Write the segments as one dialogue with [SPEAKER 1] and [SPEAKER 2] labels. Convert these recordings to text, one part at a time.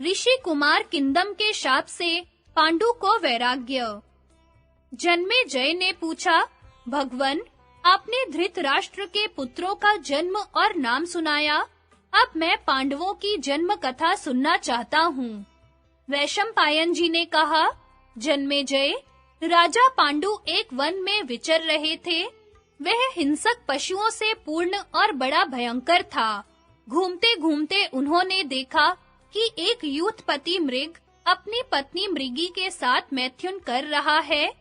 [SPEAKER 1] ऋषि कुमार किंदम के शाप से पांडु को वैराग्य। जन्मेजय ने पूछा, भगवन, आपने धृतराष्ट्र के पुत्रों का जन्म और नाम सुनाया, अब मैं पांडवों की जन्म कथा सुनना चाहता हूँ। वैशंपायन जी ने कहा, जन्मेजय, राजा पांडु एक वन में विचर रहे थे। वह हिंसक पशुओं से पूर्ण और बड़ा भयंकर था। घूमते-घूमते उन्होंने देखा कि एक यूथपति मृग अपनी पत्नी मृगी के साथ मैथुन कर रहा है।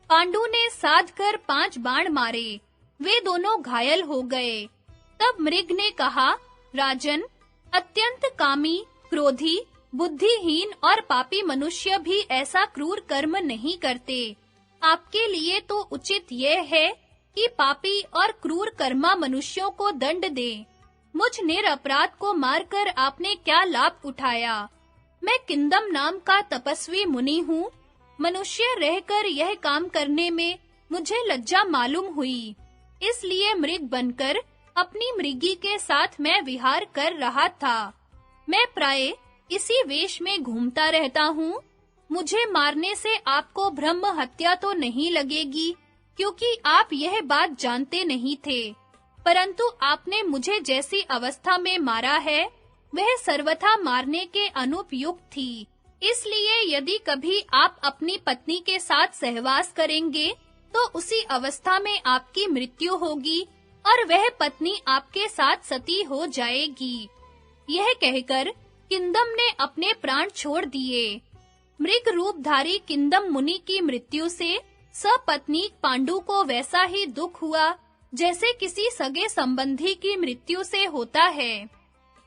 [SPEAKER 1] पांडु ने साध कर 5 बाण मारे। वे दोनों घायल हो गए। तब मृग ने कहा, राजन, अत्यंत कामी, क्रोधी, बुद्धिहीन और पापी मनुष्य भी ऐसा क्रूर कर्म नहीं करते। आपके लिए तो उचित यह है कि पापी और क्रूर कर्मा मनुष्यों को दंड दे। मुझ निरपराध को मारकर आपने क्या लाभ उठाया? मैं किंदम नाम का तपस्वी मुनि हूँ। मनुष्य रहकर यह काम करने में मुझे लज्जा मालूम हुई। इसलिए मृग बनकर अपनी मृगी के साथ मैं विहार कर रहा था। मैं प्राय इसी वेश में घूमता रहता हूँ। मुझे मारने से आपको ब्रह्म हत्या तो नहीं लगेगी, क्योंकि आप यह बात जानते नहीं थे। परंतु आपने मुझे जैसी अवस्था में मारा है, वह सर्वथा मारने के अनुपयुक्त थी। इसलिए यदि कभी आप अपनी पत्नी के साथ सहवास करेंगे, तो उसी अवस्था में आपकी मृत्यु होगी और वह पत्नी आपके साथ सती हो जाएगी। यह कहकर किंदम ने अपने प्राण छोड़ दिए। मृग रूपधारी किंदम मुनि की मृत्यु से सपत्नीक पांडु को वैसा ही दुख हुआ जैसे किसी सगे संबंधी की मृत्यु से होता है।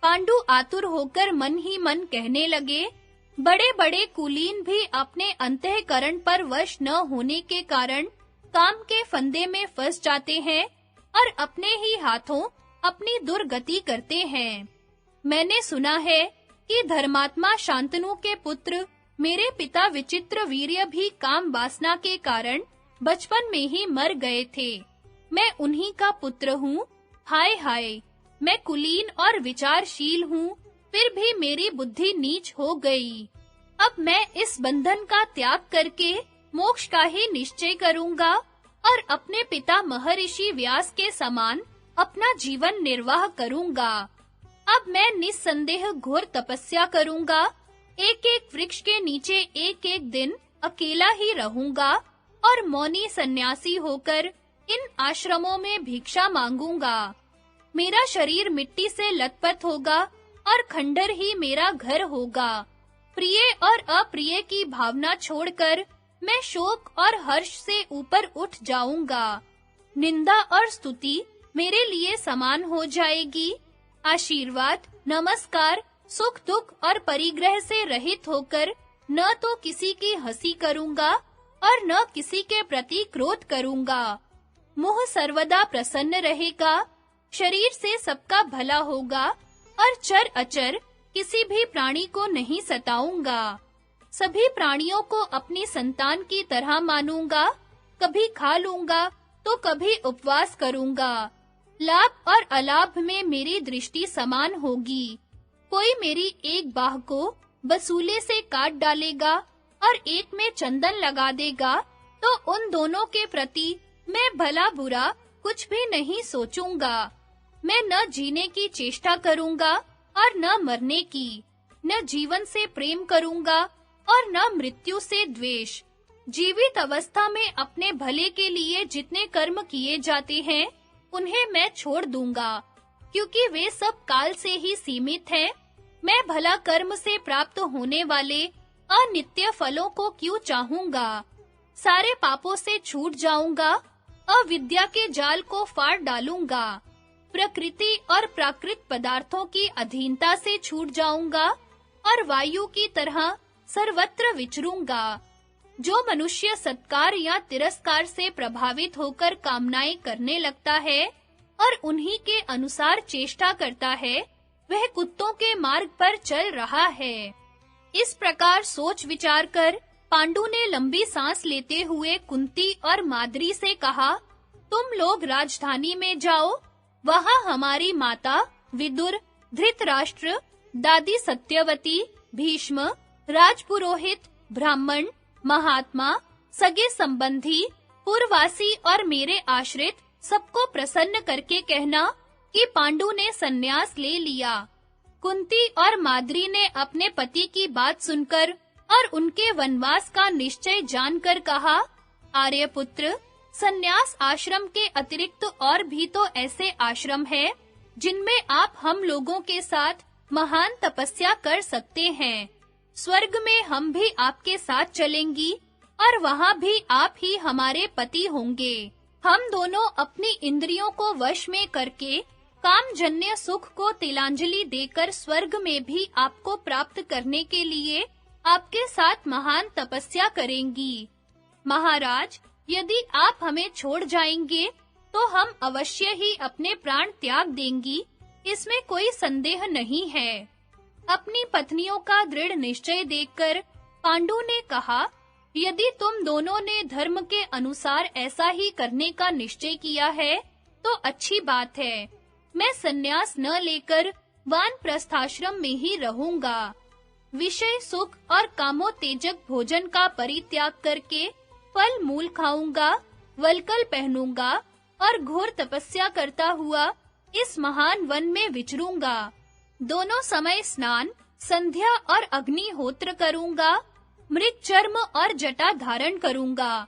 [SPEAKER 1] पांडु आतुर होकर मन ही मन कहने लगे, बड़े-बड़े कुलीन भी अपने अंतःकरण पर वश न होने के कारण काम के फंदे में फंस जाते हैं और अपने ही हाथों अपनी दुर्गति करते हैं। मैंने सुना है कि धर्मात्मा शांतनु के पुत्र मेरे पिता विचित्र वीर्य भी काम वासना के कारण बचपन में ही मर गए थे। मैं उन्हीं का पुत्र हूँ। हाय हाय, मैं कुलीन और विचारशील हूँ, फिर भी मेरी बुद्धि नीच हो गई। अब मैं इस बंधन का त्याग करके मोक्ष का ही निश्चय करूँगा और अपने पिता महर्षि व्यास के समान अपना जीवन निर्वाह करूँगा। अब मैं निस्संदेह घोर तपस्या करूँगा। एक-एक वृक्ष के नीचे एक-एक दिन अकेला ही रहूँगा और मौनी सन्यासी होकर इन आश्रमों में भिक्षा मांगूंगा। मेरा शरीर मिट्टी से लथपथ होगा और खंडर ही मेरा घर होगा। प्रिय और अप्रिय की भावना छोड़कर मैं शोक और हर्ष से ऊपर उठ जाऊंगा। निंदा और स्तुति मेरे लिए समान हो जाएगी। आशीर्वाद, नमस्कार, सुख दुख और परिग्रह से रहित होकर न तो किसी की हंसी करूंगा और न किसी के प्रति क्रोध करूंगा। मुह सर्वदा प्रसन्न रहेगा। शरीर से सबका भला होगा और चर अचर किसी भी प्राणी को नहीं सताऊंगा। सभी प्राणियों को अपनी संतान की तरह मानूंगा। कभी खा लूंगा तो कभी उपवास करूंगा। लाभ और अलाभ में मेरी दृष्टि समान होगी। कोई मेरी एक बाह को बसूले से काट डालेगा और एक में चंदन लगा देगा, तो उन दोनों के प्रति मैं भला बुरा कुछ भी नहीं सोचूंगा। मैं न जीने की चेष्टा करूंगा और न मरने की, न जीवन से प्रेम करूंगा और न मृत्यु से द्वेष। जीवित अवस्था में अपने भले के लिए जितने कर्म किए जाते हैं, उन्हें मैं छोड़ दूंगा, क्योंकि वे सब काल से ही सीमित हैं। मैं भला कर्म से प्राप्त होने वाले अनित्य फलों को क्यों चाहूंगा? सारे पापों से छूट जाऊंगा, अविद्या के जाल को फाड़ डालूंगा, प्रकृति और प्राकृत पदार्थों की अधीनता से छूट जाऊंगा और वायु की तरह सर्वत्र विचरूंगा। जो मनुष्य सत्कार या तिरस्कार से प्रभावित होकर कामनाएं करने लगता है और उन्हीं के अनुसार चेष्टा करता है, वह कुत्तों के मार्ग पर चल रहा है। इस प्रकार सोच विचार कर पांडु ने लंबी सांस लेते हुए कुंती और माद्री से कहा, तुम लोग राजधानी में जाओ। वहां हमारी माता विदुर, धृतराष्ट्र, दादी सत्यवती, भीष्म, राजपुरोहित, ब्राह्मण, महात्मा, सगे संबंधी, पुरवासी और मेरे आश्रित सबको प्रसन्न करके कहना कि पांडु ने संन्यास ले लिया। कुंती और माद्री ने अपने पति की बात सुनकर और उनके वनवास का निश्चय जानकर कहा, आर्यपुत्र, संन्यास आश्रम के अतिरिक्त और भी तो ऐसे आश्रम हैं जिनमें आप हम लोगों के साथ महान तपस्या कर सकते हैं। स्वर्ग में हम भी आपके साथ चलेंगी और वहां भी आप ही हमारे पति होंगे। हम दोनों अपनी इंद्रियों को वश में करके कामजन्य सुख को तिलांजलि देकर स्वर्ग में भी आपको प्राप्त करने के लिए आपके साथ महान तपस्या करेंगी। महाराज, यदि आप हमें छोड़ जाएंगे तो हम अवश्य ही अपने प्राण त्याग देंगी, इसमें कोई संदेह नहीं है। अपनी पत्नियों का दृढ़ निश्चय देखकर पांडु ने कहा, यदि तुम दोनों ने धर्म के अनुसार ऐसा ही करने का निश्चय किया है तो अच्छी बात है। मैं संन्यास न लेकर वानप्रस्थाश्रम में ही रहूंगा। विषय सुख और कामोत्तेजक भोजन का परित्याग करके फल मूल खाऊंगा, वल्कल पहनूंगा और घोर तपस्या करता हुआ इस महान वन में विचरूंगा। दोनों समय स्नान, संध्या और अग्निहोत्र करूंगा। मृग चर्म और जटा धारण करूंगा।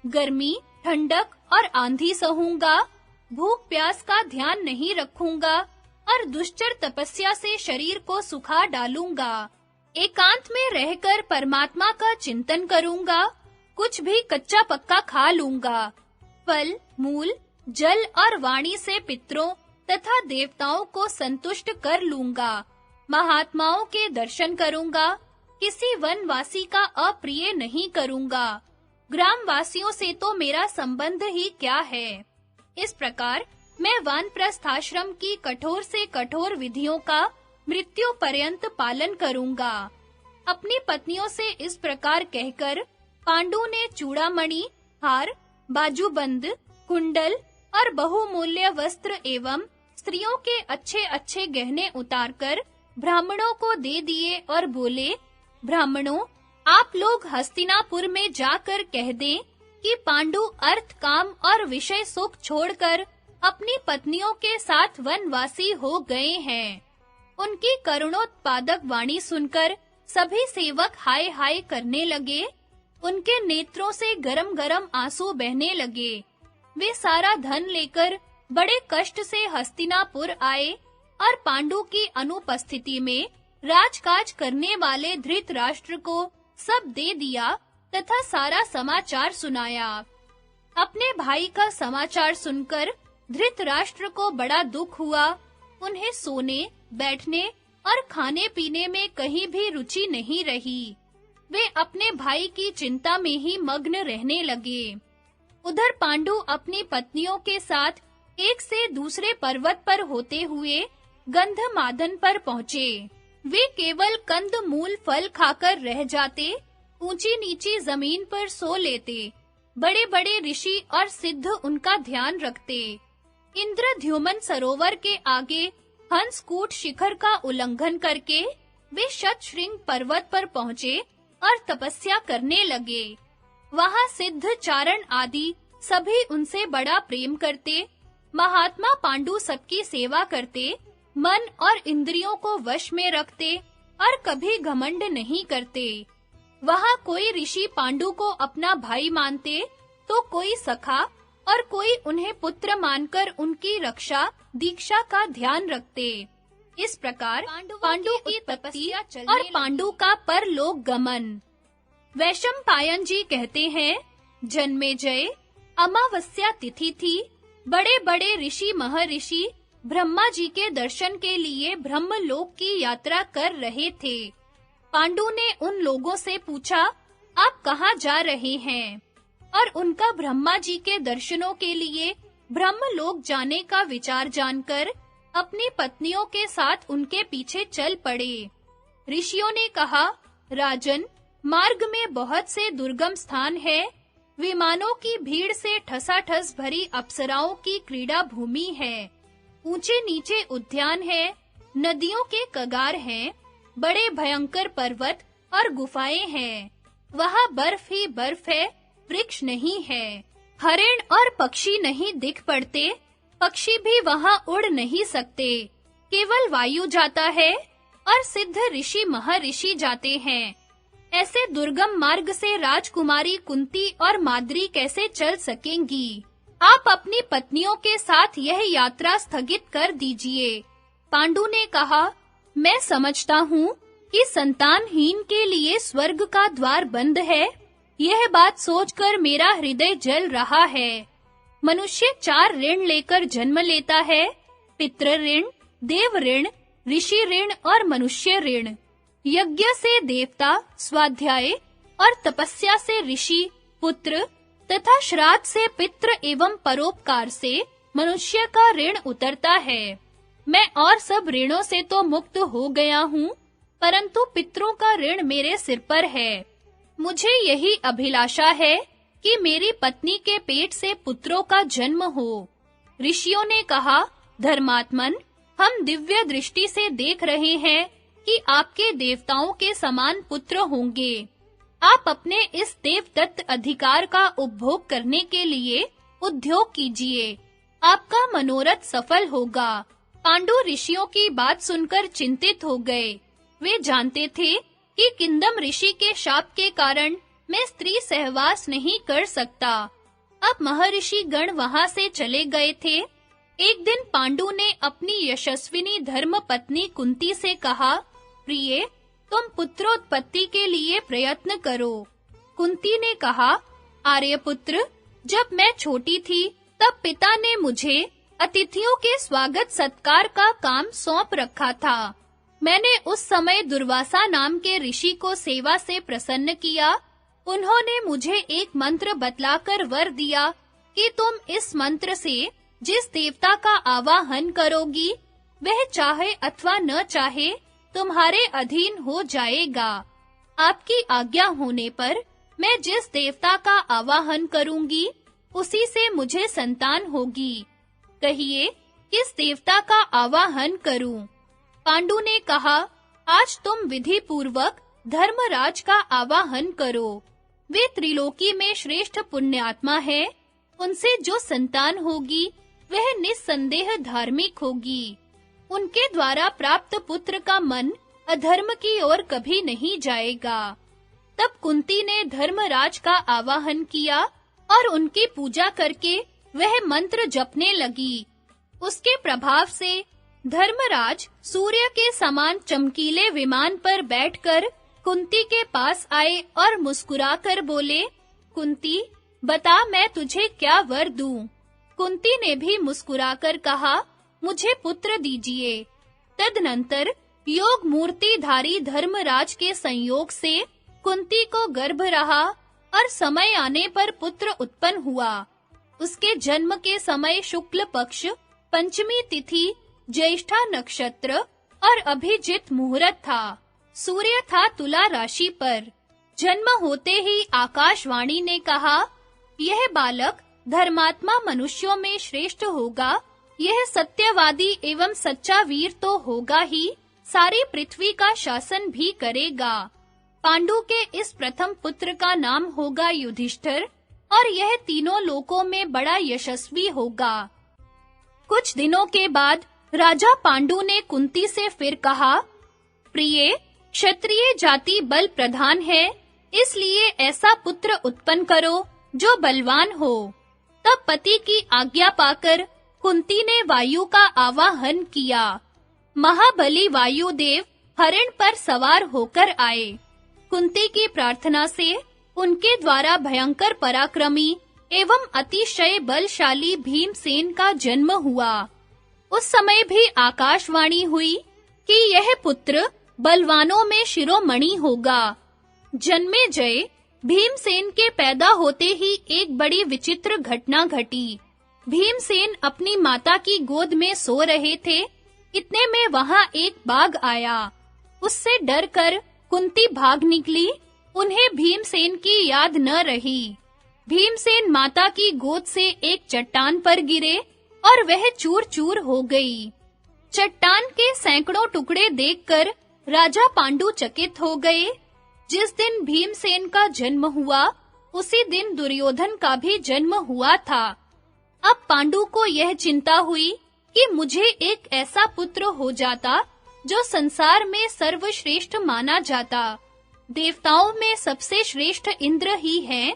[SPEAKER 1] गर्मी, ठंडक और आंधी सहूंगा। भूख प्यास का ध्यान नहीं रखूंगा और दुश्चर तपस्या से शरीर को सुखा डालूंगा। एकांत में रहकर परमात्मा का चिंतन करूंगा। कुछ भी कच्चा पक्का खा लूंगा। फल, मूल, जल और वाणी से पितरों तथा देवताओं को संतुष्ट कर लूंगा। महात्माओं के दर्शन करूंगा। किसी वनवासी का अप्रिय नहीं करूंगा। ग्रामवासियों से तो मेरा संबंध ही क्या है। इस प्रकार मैं वानप्रस्थाश्रम की कठोर से कठोर विधियों का मृत्यु पर्यंत पालन करूंगा। अपनी पत्नियों से इस प्रकार कहकर पांडु ने चूड़ामणि, हार, बाजूबंद, कुंडल और बहुमूल्य वस्त्र एवं स्त्रियों के अच्छे-अच्छे गहने उतारकर ब्राह्मणों को दे दिए और बोले, ब्राह्मणों, आप लोग हस्तिनापुर में जाकर कह दें कि पांडु अर्थ, काम और विषय सुख छोड़कर अपनी पत्नियों के साथ वनवासी हो गए हैं। उनकी करुणोत्पादक वाणी सुनकर सभी सेवक हाय हाय करने लगे। उनके नेत्रों से गरम-गरम आंसू बहने लगे। वे सारा धन लेकर बड़े कष्ट से हस्तिनापुर आए और पांडु की अनुपस्थिति में राजकाज करने वाले धृतराष्ट्र को सब दे दिया तथा सारा समाचार सुनाया। अपने भाई का समाचार सुनकर धृतराष्ट्र को बड़ा दुख हुआ। उन्हें सोने, बैठने और खाने-पीने में कहीं भी रुचि नहीं रही। वे अपने भाई की चिंता में ही मग्न रहने लगे। उधर पांडु अपनी पत्नियों के साथ एक से दूसरे पर्वत पर होते हुए गंधमादन पर पहुंचे। वे केवल कंद-मूल फल खाकर रह जाते, ऊंची-नीची जमीन पर सो लेते। बड़े-बड़े ऋषि और सिद्ध उनका ध्यान रखते। इंद्रद्युम्न सरोवर के आगे हंसकूट शिखर का उल्लंघन करके वे शतशृंग पर्वत पर पहुंचे और तपस्या करने लगे। वहां सिद्ध, चारण आदि सभी उनसे बड़ा प्रेम करते। महात्मा पांडु सबकी सेवा करते, मन और इंद्रियों को वश में रखते और कभी घमंड नहीं करते। वहां कोई ऋषि पांडु को अपना भाई मानते, तो कोई सखा और कोई उन्हें पुत्र मानकर उनकी रक्षा, दीक्षा का ध्यान रखते। इस प्रकार पांडु की तपस्या और पांडु का परलोक गमन। वैशंपायन जी कहते हैं, जन्मेजय, अमावस्या तिथि थी। बड़े-बड़े ऋषि महर्षि ब्रह्मा जी के दर्शन के लिए ब्रह्मलोक की यात्रा कर रहे थे। पांडु ने उन लोगों से पूछा, आप कहाँ जा रहे हैं? और उनका ब्रह्मा जी के दर्शनों के लिए ब्रह्मलोक जाने का विचार जानकर अपनी पत्नियों के साथ उनके पीछे चल पड़े। ऋषियों ने कहा, राजन, मार्ग में बहुत से दुर्गम स्थान है। विमानों की भीड़ से ठसाठस भरी अप्सराओं की क्रीड़ा भूमि है। ऊंचे नीचे उद्यान है, नदियों के कगार हैं, बड़े भयंकर पर्वत और गुफाएं हैं। वहाँ बर्फ ही बर्फ है, वृक्ष नहीं है। हरिण और पक्षी नहीं दिख पड़ते, पक्षी भी वहाँ उड़ नहीं सकते। केवल वायु जाता है और सिद्ध ऋषि महर्षि जाते हैं। ऐसे दुर्गम मार्ग से राजकुमारी कुंती और माद्री कैसे चल सकेंगी? आप अपनी पत्नियों के साथ यह यात्रा स्थगित कर दीजिए। पांडु ने कहा, मैं समझता हूँ कि संतानहीन के लिए स्वर्ग का द्वार बंद है। यह बात सोचकर मेरा हृदय जल रहा है। मनुष्य 4 ऋण लेकर जन्म लेता है, पितृ ऋण, देव ऋण, ऋषि ऋण और मनुष्य ऋण। यज्ञ से देवता, स्वाध्याय और तपस्या से ऋषि, पुत्र तथा श्राद्ध से पितृ एवं परोपकार से मनुष्य का ऋण उतरता है। मैं और सब ऋणों से तो मुक्त हो गया हूँ, परंतु पितरों का ऋण मेरे सिर पर है। मुझे यही अभिलाषा है कि मेरी पत्नी के पेट से पुत्रों का जन्म हो। ऋषियों ने कहा, धर्मात्मन, हम दिव्य दृष्टि से देख रहे हैं कि आपके देवताओं के समान पुत्र होंगे। आप अपने इस देवदत्त अधिकार का उपभोग करने के लिए उद्योग कीजिए। आपका मनोरथ सफल होगा। पांडु ऋषियों की बात सुनकर चिंतित हो गए। वे जानते थे कि किंदम ऋषि के शाप के कारण मैं स्त्री सहवास नहीं कर सकता। अब महर्षि गण वहां से चले गए थे। एक दिन पांडु ने अपनी यशस्विनी धर्म पत्नी कुंती से कहा, प्रिय, तुम पुत्रोत्पत्ति के लिए प्रयत्न करो। कुंती ने कहा, आर्यपुत्र, जब मैं छोटी थी तब पिता ने मुझे अतिथियों के स्वागत सत्कार का काम सौंप रखा था। मैंने उस समय दुर्वासा नाम के ऋषि को सेवा से प्रसन्न किया। उन्होंने मुझे एक मंत्र बतलाकर वर दिया कि तुम इस मंत्र से जिस देवता का आवाहन करोगी, वह चाहे अथवा न चाहे तुम्हारे अधीन हो जाएगा। आपकी आज्ञा होने पर मैं जिस देवता का आवाहन करूंगी, उसी से मुझे संतान होगी। कहिए, किस देवता का आवाहन करूं? पांडु ने कहा, आज तुम विधि पूर्वक धर्मराज का आवाहन करो। वे त्रिलोकी में श्रेष्ठ पुण्यात्मा है। उनसे जो संतान होगी, वह निस्संदेह धार्मिक होगी। उनके द्वारा प्राप्त पुत्र का मन अधर्म की ओर कभी नहीं जाएगा। तब कुंती ने धर्मराज का आवाहन किया और उनकी पूजा करके वह मंत्र जपने लगी। उसके प्रभाव से धर्मराज सूर्य के समान चमकीले विमान पर बैठकर कुंती के पास आए और मुस्कुराकर बोले, कुंती, बता मैं तुझे क्या वर दूं? कुंती ने भी मुस्कुराकर कहा, मुझे पुत्र दीजिए। तदनंतर योग मूर्तिधारी धर्मराज के संयोग से कुंती को गर्भ रहा और समय आने पर पुत्र उत्पन्न हुआ। उसके जन्म के समय शुक्ल पक्ष, पंचमी तिथि, ज्येष्ठा नक्षत्र और अभिजित मुहूर्त था। सूर्य था तुला राशि पर। जन्म होते ही आकाशवाणी ने कहा, यह बालक धर्मात्मा मनुष्यों में श्रेष्ठ होगा। यह सत्यवादी एवं सच्चा वीर तो होगा ही, सारी पृथ्वी का शासन भी करेगा। पांडु के इस प्रथम पुत्र का नाम होगा युधिष्ठिर और यह तीनों लोकों में बड़ा यशस्वी होगा। कुछ दिनों के बाद राजा पांडु ने कुंती से फिर कहा, प्रिय, क्षत्रिय जाति बल प्रधान है, इसलिए ऐसा पुत्र उत्पन्न करो जो बलवान हो। तब पति की आज्ञा पाकर कुंती ने वायु का आवाहन किया। महाबली वायुदेव हरिण पर सवार होकर आए। कुंती की प्रार्थना से उनके द्वारा भयंकर पराक्रमी एवं अतिशय बलशाली भीमसेन का जन्म हुआ। उस समय भी आकाशवाणी हुई कि यह पुत्र बलवानों में शिरोमणि होगा। जन्मेजय, भीमसेन के पैदा होते ही एक बड़ी विचित्र घटना घटी। भीमसेन अपनी माता की गोद में सो रहे थे। इतने में वहां एक बाघ आया। उससे डरकर कुंती भाग निकली। उन्हें भीमसेन की याद न रही। भीमसेन माता की गोद से एक चट्टान पर गिरे और वह चूर-चूर हो गई। चट्टान के सैकड़ों टुकड़े देखकर राजा पांडु चकित हो गए। जिस दिन भीमसेन का जन्म हुआ, उसी दिन दुर्योधन का भी जन्म हुआ था। अब पांडु को यह चिंता हुई कि मुझे एक ऐसा पुत्र हो जाता जो संसार में सर्वश्रेष्ठ माना जाता। देवताओं में सबसे श्रेष्ठ इंद्र ही हैं।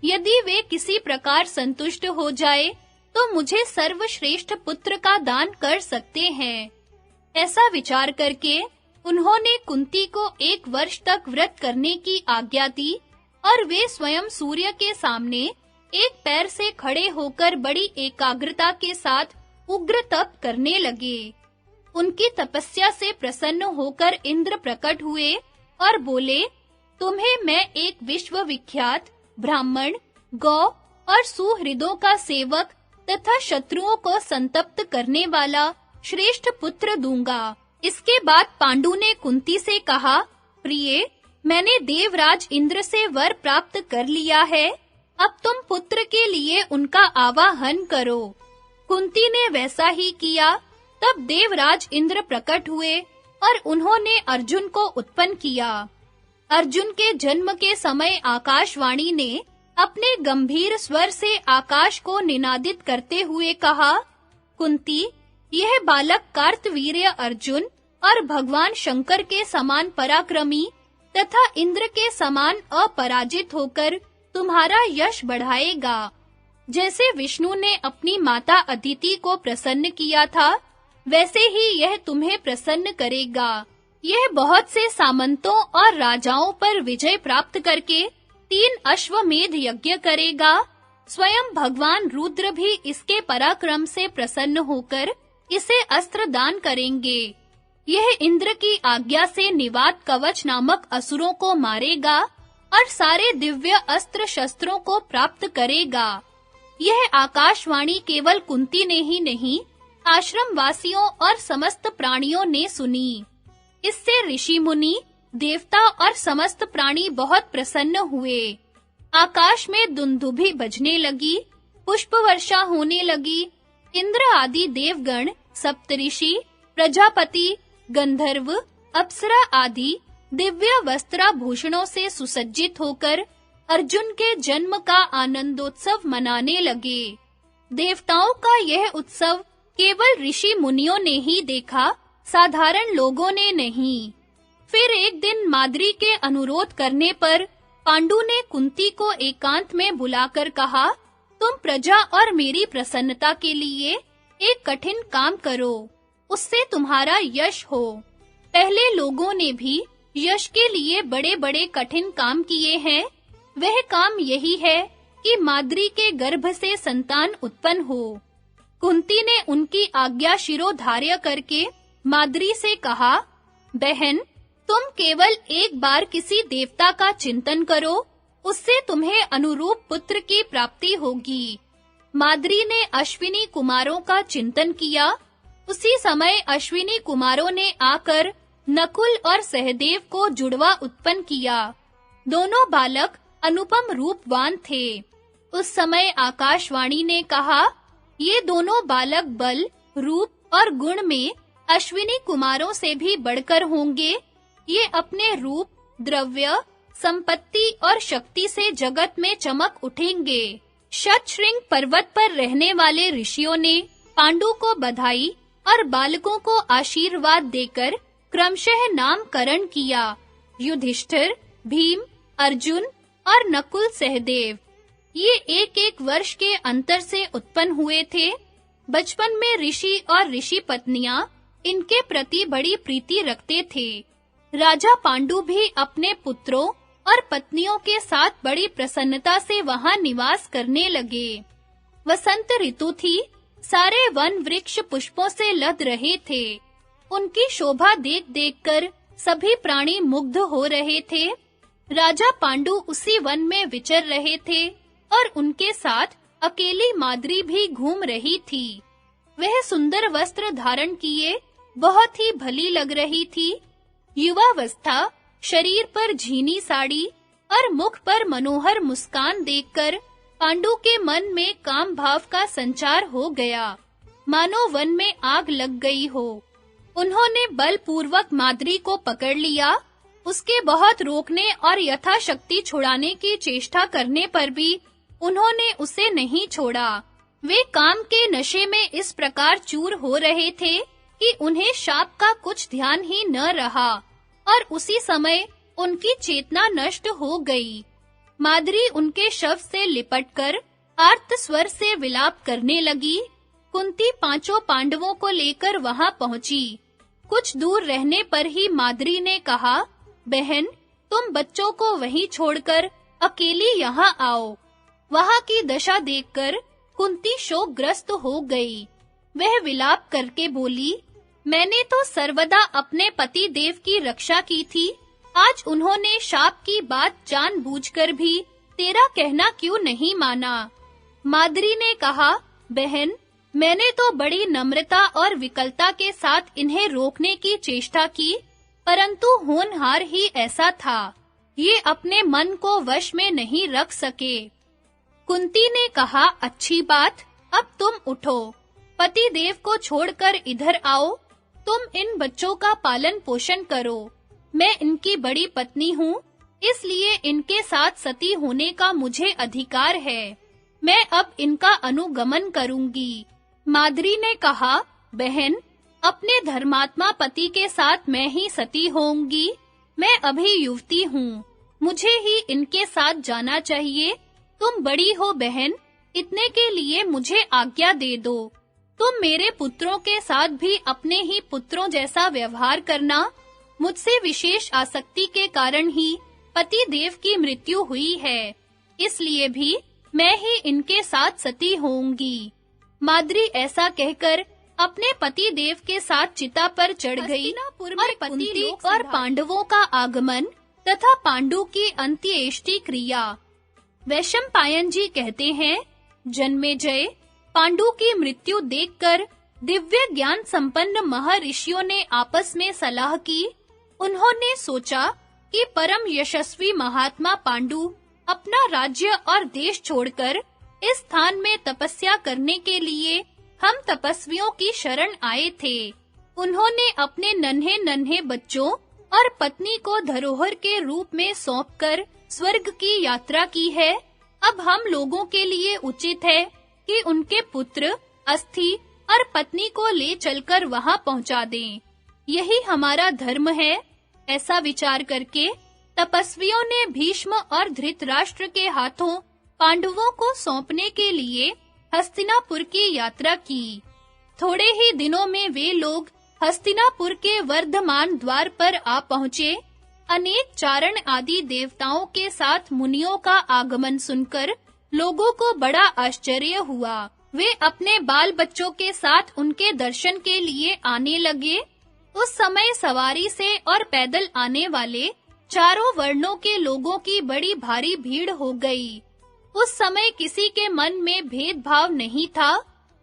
[SPEAKER 1] यदि वे किसी प्रकार संतुष्ट हो जाए, तो मुझे सर्वश्रेष्ठ पुत्र का दान कर सकते हैं। ऐसा विचार करके उन्होंने कुंती को 1 वर्ष तक व्रत करने की आज्ञा दी और वे स्वयं सूर्य के सामने एक पैर से खड़े होकर बड़ी एकाग्रता के साथ उग्र तप करने लगे। उनकी तपस्या से प्रसन्न होकर इंद्र प्रकट हुए और बोले, तुम्हें मैं एक विश्वविख्यात ब्राह्मण, गौ और सुहृदों का सेवक तथा शत्रुओं को संतप्त करने वाला श्रेष्ठ पुत्र दूंगा। इसके बाद पांडु ने कुंती से कहा, प्रिय, मैंने देवराज इंद्र से वर प्राप्त कर लिया है। अब तुम पुत्र के लिए उनका आवाहन करो। कुंती ने वैसा ही किया। तब देवराज इंद्र प्रकट हुए और उन्होंने अर्जुन को उत्पन्न किया। अर्जुन के जन्म के समय आकाशवाणी ने अपने गंभीर स्वर से आकाश को निनादित करते हुए कहा, कुंती, यह बालक कार्तवीर्य अर्जुन और भगवान शंकर के समान पराक्रमी तथा इंद्र के समान अपराजित होकर तुम्हारा यश बढ़ाएगा। जैसे विष्णु ने अपनी माता अदिति को प्रसन्न किया था, वैसे ही यह तुम्हें प्रसन्न करेगा। यह बहुत से सामंतों और राजाओं पर विजय प्राप्त करके 3 अश्वमेध यज्ञ करेगा। स्वयं भगवान रुद्र भी इसके पराक्रम से प्रसन्न होकर इसे अस्त्र दान करेंगे। यह इंद्र की आज्ञा से निवात कवच नामक असुरों को मारेगा और सारे दिव्य अस्त्र शस्त्रों को प्राप्त करेगा। यह आकाशवाणी केवल कुंती ने ही नहीं, आश्रम वासियों और समस्त प्राणियों ने सुनी। इससे ऋषि मुनि, देवता और समस्त प्राणी बहुत प्रसन्न हुए। आकाश में दुंदुभी बजने लगी, पुष्प वर्षा होने लगी। इंद्र आदि देवगण, सप्तऋषि, प्रजापति, गंधर्व, अप्सरा आदि दिव्य वस्त्राभूषणों से सुसज्जित होकर अर्जुन के जन्म का आनंदोत्सव मनाने लगे। देवताओं का यह उत्सव केवल ऋषि मुनियों ने ही देखा, साधारण लोगों ने नहीं। फिर एक दिन माद्री के अनुरोध करने पर पांडु ने कुंती को एकांत में बुलाकर कहा, तुम प्रजा और मेरी प्रसन्नता के लिए एक कठिन काम करो, उससे तुम्हारा यश हो। पहले लोगों ने भी यश के लिए बड़े-बड़े कठिन काम किए हैं। वह काम यही है कि माद्री के गर्भ से संतान उत्पन्न हो। कुंती ने उनकी आज्ञा शिरोधार्य करके माद्री से कहा, बहन, तुम केवल एक बार किसी देवता का चिंतन करो, उससे तुम्हें अनुरूप पुत्र की प्राप्ति होगी। माद्री ने अश्विनी कुमारों का चिंतन किया। उसी समय अश्विनी कुमारों ने आकर नकुल और सहदेव को जुड़वा उत्पन्न किया। दोनों बालक अनुपम रूपवान थे। उस समय आकाशवाणी ने कहा, ये दोनों बालक बल, रूप और गुण में अश्विनी कुमारों से भी बढ़कर होंगे। ये अपने रूप, द्रव्य, संपत्ति और शक्ति से जगत में चमक उठेंगे। शतशृंग पर्वत पर रहने वाले ऋषियों ने पांडु को बधाई और बालकों को आशीर्वाद देकर क्रमशः नामकरण किया। युधिष्ठिर, भीम, अर्जुन और नकुल सहदेव। ये एक-एक वर्ष के अंतर से उत्पन्न हुए थे। बचपन में ऋषि और ऋषि पत्नियां इनके प्रति बड़ी प्रीति रखते थे। राजा पांडु भी अपने पुत्रों और पत्नियों के साथ बड़ी प्रसन्नता से वहां निवास करने लगे। वसंत ऋतु थी। सारे वन वृक्ष पुष्पों से लद रहे थे। उनकी शोभा देख-देखकर सभी प्राणी मुग्ध हो रहे थे। राजा पांडु उसी वन में विचर रहे थे और उनके साथ अकेली माद्री भी घूम रही थी। वह सुंदर वस्त्र धारण किए बहुत ही भली लग रही थी। युवावस्था, शरीर पर झीनी साड़ी और मुख पर मनोहर मुस्कान देखकर पांडु के मन में काम भाव का संचार हो गया। मानो वन में आग लग गई हो। उन्होंने बलपूर्वक माद्री को पकड़ लिया। उसके बहुत रोकने और यथाशक्ति छुड़ाने की चेष्टा करने पर भी उन्होंने उसे नहीं छोड़ा। वे काम के नशे में इस प्रकार चूर हो रहे थे कि उन्हें शाप का कुछ ध्यान ही न रहा और उसी समय उनकी चेतना नष्ट हो गई। माद्री उनके शव से लिपटकर आर्त स्वर से विलाप करने लगी। कुंती पांचों पांडवों को लेकर वहां पहुंची। कुछ दूर रहने पर ही माद्री ने कहा, बहन, तुम बच्चों को वहीं छोड़कर अकेली यहाँ आओ। वहां की दशा देखकर कुंती शोकग्रस्त हो गई। वह विलाप करके बोली, मैंने तो सर्वदा अपने पति देव की रक्षा की थी। आज उन्होंने शाप की बात जानबूझकर भी तेरा कहना क्यों नहीं माना? माद्री ने कहा, बहन, मैंने तो बड़ी नम्रता और विकलता के साथ इन्हें रोकने की चेष्टा की, परंतु होनहार ही ऐसा था। ये अपने मन को वश में नहीं रख सके। कुंती ने कहा, अच्छी बात, अब तुम उठो, पति देव को छोड़कर इधर आओ। तुम इन बच्चों का पालन पोषण करो। मैं इनकी बड़ी पत्नी हूँ, इसलिए इनके साथ सती होने का मुझे अधिकार है। मैं अब इनका अनुगमन करूंगी। माद्री ने कहा, बहन, अपने धर्मात्मा पति के साथ मैं ही सती होऊंगी। मैं अभी युवती हूँ, मुझे ही इनके साथ जाना चाहिए। तुम बड़ी हो बहन, इतने के लिए मुझे आज्ञा दे दो। तुम मेरे पुत्रों के साथ भी अपने ही पुत्रों जैसा व्यवहार करना। मुझसे विशेष आसक्ति के कारण ही पति देव की मृत्यु हुई है, इसलिए भी मैं ही इनके साथ सती होऊंगी। माद्री ऐसा कहकर अपने पति देव के साथ चिता पर चढ़ गई और कुंती और पांडवों का आगमन तथा पांडु की अंत्येष्टि क्रिया। वैशंपायन जी कहते हैं, जन्मेजय, पांडु की मृत्यु देखकर दिव्य ज्ञान संपन्न महर्षियों ने आपस में सलाह की। उन्होंने सोचा कि परम यशस्वी महात्मा पांडु अपना राज्य और देश छोड़कर इस स्थान में तपस्या करने के लिए हम तपस्वियों की शरण आए थे। उन्होंने अपने नन्हे-नन्हे बच्चों और पत्नी को धरोहर के रूप में सौंपकर स्वर्ग की यात्रा की है। अब हम लोगों के लिए उचित है कि उनके पुत्र, अस्थि और पत्नी को ले चलकर वहां पहुंचा दें। यही हमारा धर्म है। ऐसा विचार करके तपस्वियों ने भीष्म और धृतराष्ट्र के हाथों पांडवों को सौंपने के लिए हस्तिनापुर की यात्रा की। थोड़े ही दिनों में वे लोग हस्तिनापुर के वर्धमान द्वार पर आ पहुंचे। अनेक चारण आदि देवताओं के साथ मुनियों का आगमन सुनकर लोगों को बड़ा आश्चर्य हुआ। वे अपने बाल बच्चों के साथ उनके दर्शन के लिए आने लगे। उस समय सवारी से और पैदल आने वाले चारों वर्णों के लोगों की बड़ी भारी भीड़ हो गई। उस समय किसी के मन में भेदभाव नहीं था।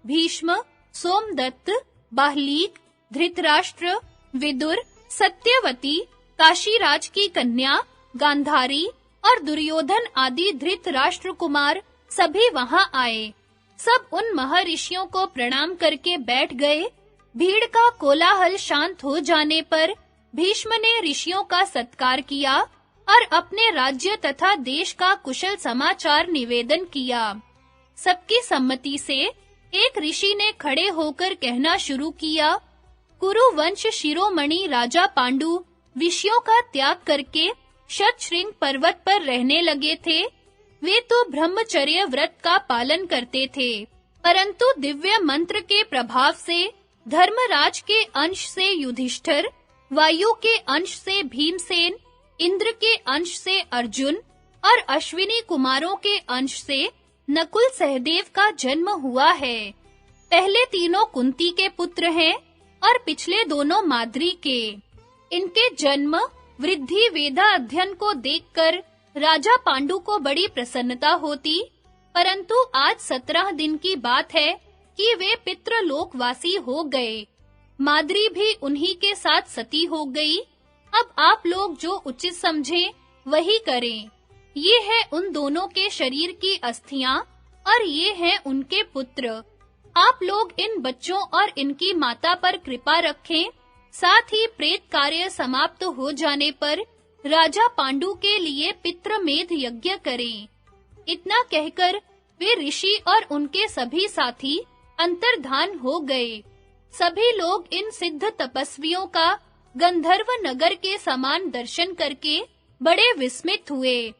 [SPEAKER 1] भीष्म, सोमदत्त, बाह्लिक, धृतराष्ट्र, विदुर, सत्यवती, काशीराज की कन्या, गांधारी और दुर्योधन आदि धृतराष्ट्र कुमार सभी वहां आए। सब उन महर्षियों को प्रणाम करके बैठ गए। भीड़ का कोलाहल शांत हो जाने पर भीष्म ने ऋषियों का सत्कार किया और अपने राज्य तथा देश का कुशल समाचार निवेदन किया। सबकी सम्मति से एक ऋषि ने खड़े होकर कहना शुरू किया, कुरु वंश शिरोमणि राजा पांडु विषयों का त्याग करके शतशृंग पर्वत पर रहने लगे थे। वे तो ब्रह्मचर्य व्रत का पालन करते थे, परंतु दिव्य मंत्र के प्रभाव से धर्मराज के अंश से युधिष्ठिर, वायु के अंश से भीमसेन, इंद्र के अंश से अर्जुन और अश्विनी कुमारों के अंश से नकुल सहदेव का जन्म हुआ है। पहले तीनों कुंती के पुत्र हैं और पिछले दोनों माद्री के। इनके जन्म, वृद्धि, वेदा अध्ययन को देखकर राजा पांडु को बड़ी प्रसन्नता होती, परंतु आज 17 दिन की बात है कि वे पितृलोकवासी हो गए। माद्री भी उन्हीं के साथ सती हो गई। अब आप लोग जो उचित समझें वही करें। ये है उन दोनों के शरीर की अस्थियां और ये हैं उनके पुत्र। आप लोग इन बच्चों और इनकी माता पर कृपा रखें। साथ ही प्रेत कार्य समाप्त हो जाने पर राजा पांडु के लिए पितृमेध यज्ञ करें। इतना कहकर वे ऋषि और उनके सभी साथी अंतर्धान हो गए। सभी लोग इन सिद्ध तपस्वियों का गंधर्व नगर के समान दर्शन करके बड़े विस्मित हुए।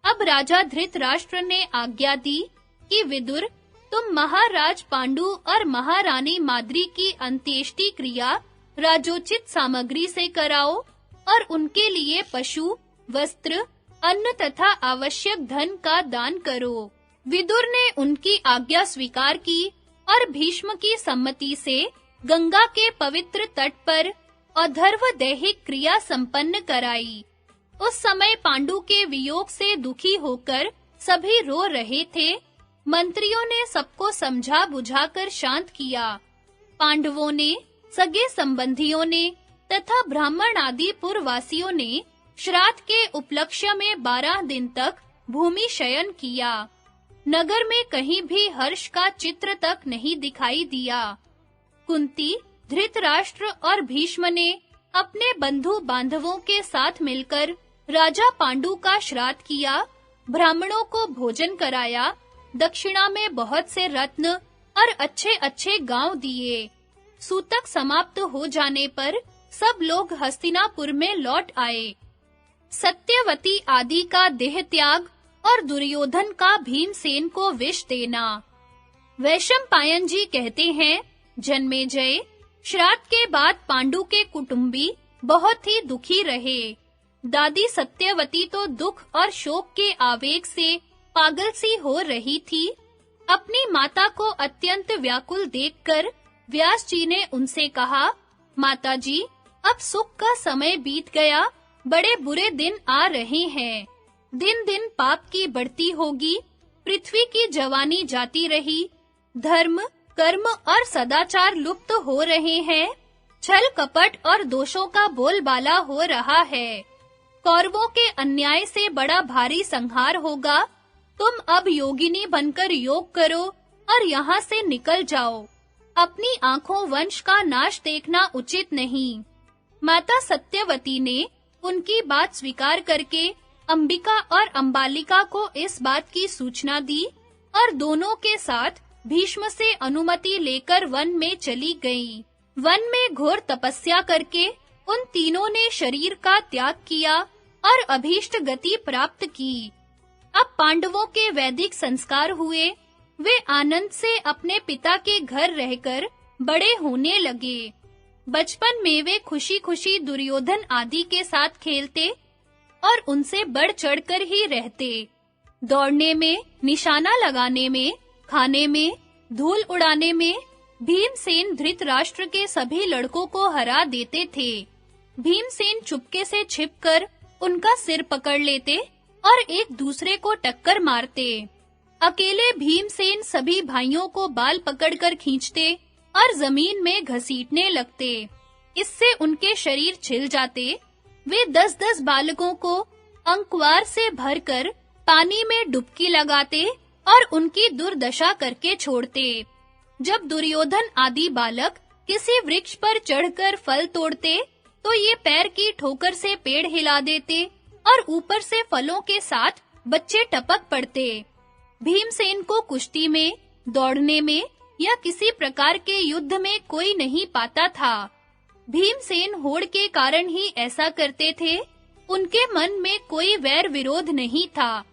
[SPEAKER 1] अब राजा धृतराष्ट्र ने आज्ञा दी कि विदुर, तुम महाराज पांडु और महारानी माद्री की अंत्येष्टि क्रिया राजोचित सामग्री से कराओ और उनके लिए पशु, वस्त्र, अन्न तथा आवश्यक धन का दान करो। विदुर ने उनकी आज्ञा स्वीकार की और भीष्म की सम्मति से गंगा के पवित्र तट पर अधर्व दैहिक क्रिया संपन्न कराई। उस समय पांडु के वियोग से दुखी होकर सभी रो रहे थे। मंत्रियों ने सबको समझा बुझाकर शांत किया। पांडवों ने, सगे संबंधियों ने तथा ब्राह्मण आदि पुरवासियों ने श्राद्ध के उपलक्ष्य में 12 दिन तक भूमि शयन किया। नगर में कहीं भी हर्ष का चित्र तक नहीं दिखाई दिया। कुंती, धृतराष्ट्र और भीष्म ने अपने बंधु बांधवों के साथ मिलकर राजा पांडु का श्राद्ध किया, ब्राह्मणों को भोजन कराया, दक्षिणा में बहुत से रत्न और अच्छे-अच्छे गांव दिए। सूतक समाप्त हो जाने पर सब लोग हस्तिनापुर में लौट आए। सत्यवती आदि का देह त्याग और दुर्योधन का भीमसेन को विष देना। वैशंपायन जी कहते हैं, जन्मेजय, श्राद्ध के बाद पांडु के कुटुंबी बहुत ही दुखी रहे। दादी सत्यवती तो दुख और शोक के आवेग से पागल सी हो रही थी। अपनी माता को अत्यंत व्याकुल देखकर व्यास जी ने उनसे कहा, माताजी, अब सुख का समय बीत गया, बड़े बुरे दिन आ रहे हैं। दिन-दिन पाप की बढ़ती होगी, पृथ्वी की जवानी जाती रही, धर्म, कर्म और सदाचार लुप्त हो रहे हैं, छल कपट और दोषों का बोलबाला हो रहा है। कौरवों के अन्याय से बड़ा भारी संहार होगा। तुम अब योगिनी बनकर योग करो और यहाँ से निकल जाओ। अपनी आंखों वंश का नाश देखना उचित नहीं। माता सत्यवती ने उनकी बात स्वीकार करके अंबिका और अंबालिका को इस बात की सूचना दी और दोनों के साथ भीष्म से अनुमति लेकर वन में चली गईं। वन में घोर तपस्या करके उन तीनों ने शरीर का त्याग किया और अभीष्ट गति प्राप्त की। अब पांडवों के वैदिक संस्कार हुए। वे आनंद से अपने पिता के घर रहकर बड़े होने लगे। बचपन में वे खुशी-खुशी दुर्योधन आदि के साथ खेलते और उनसे बढ़ चढ़कर ही रहते। दौड़ने में, निशाना लगाने में, खाने में, धूल उड़ाने में भीमसेन धृतराष्ट्र के सभी लड़कों को हरा देते थे। भीमसेन चुपके से छिपकर उनका सिर पकड़ लेते और एक दूसरे को टक्कर मारते। अकेले भीमसेन सभी भाइयों को बाल पकड़कर खींचते और जमीन में घसीटने लगते। इससे उनके शरीर छिल जाते। वे 10-10 बालकों को अंकवार से भरकर पानी में डुबकी लगाते और उनकी दुर्दशा करके छोड़ते। जब दुर्योधन आदि बालक किसी वृक्ष पर चढ़कर फल तोड़ते, तो ये पैर की ठोकर से पेड़ हिला देते और ऊपर से फलों के साथ बच्चे टपक पड़ते। भीमसेन को कुश्ती में, दौड़ने में या किसी प्रकार के युद्ध में कोई नहीं पाता था। भीमसेन होड़ के कारण ही ऐसा करते थे। उनके मन में कोई वैर विरोध नहीं था,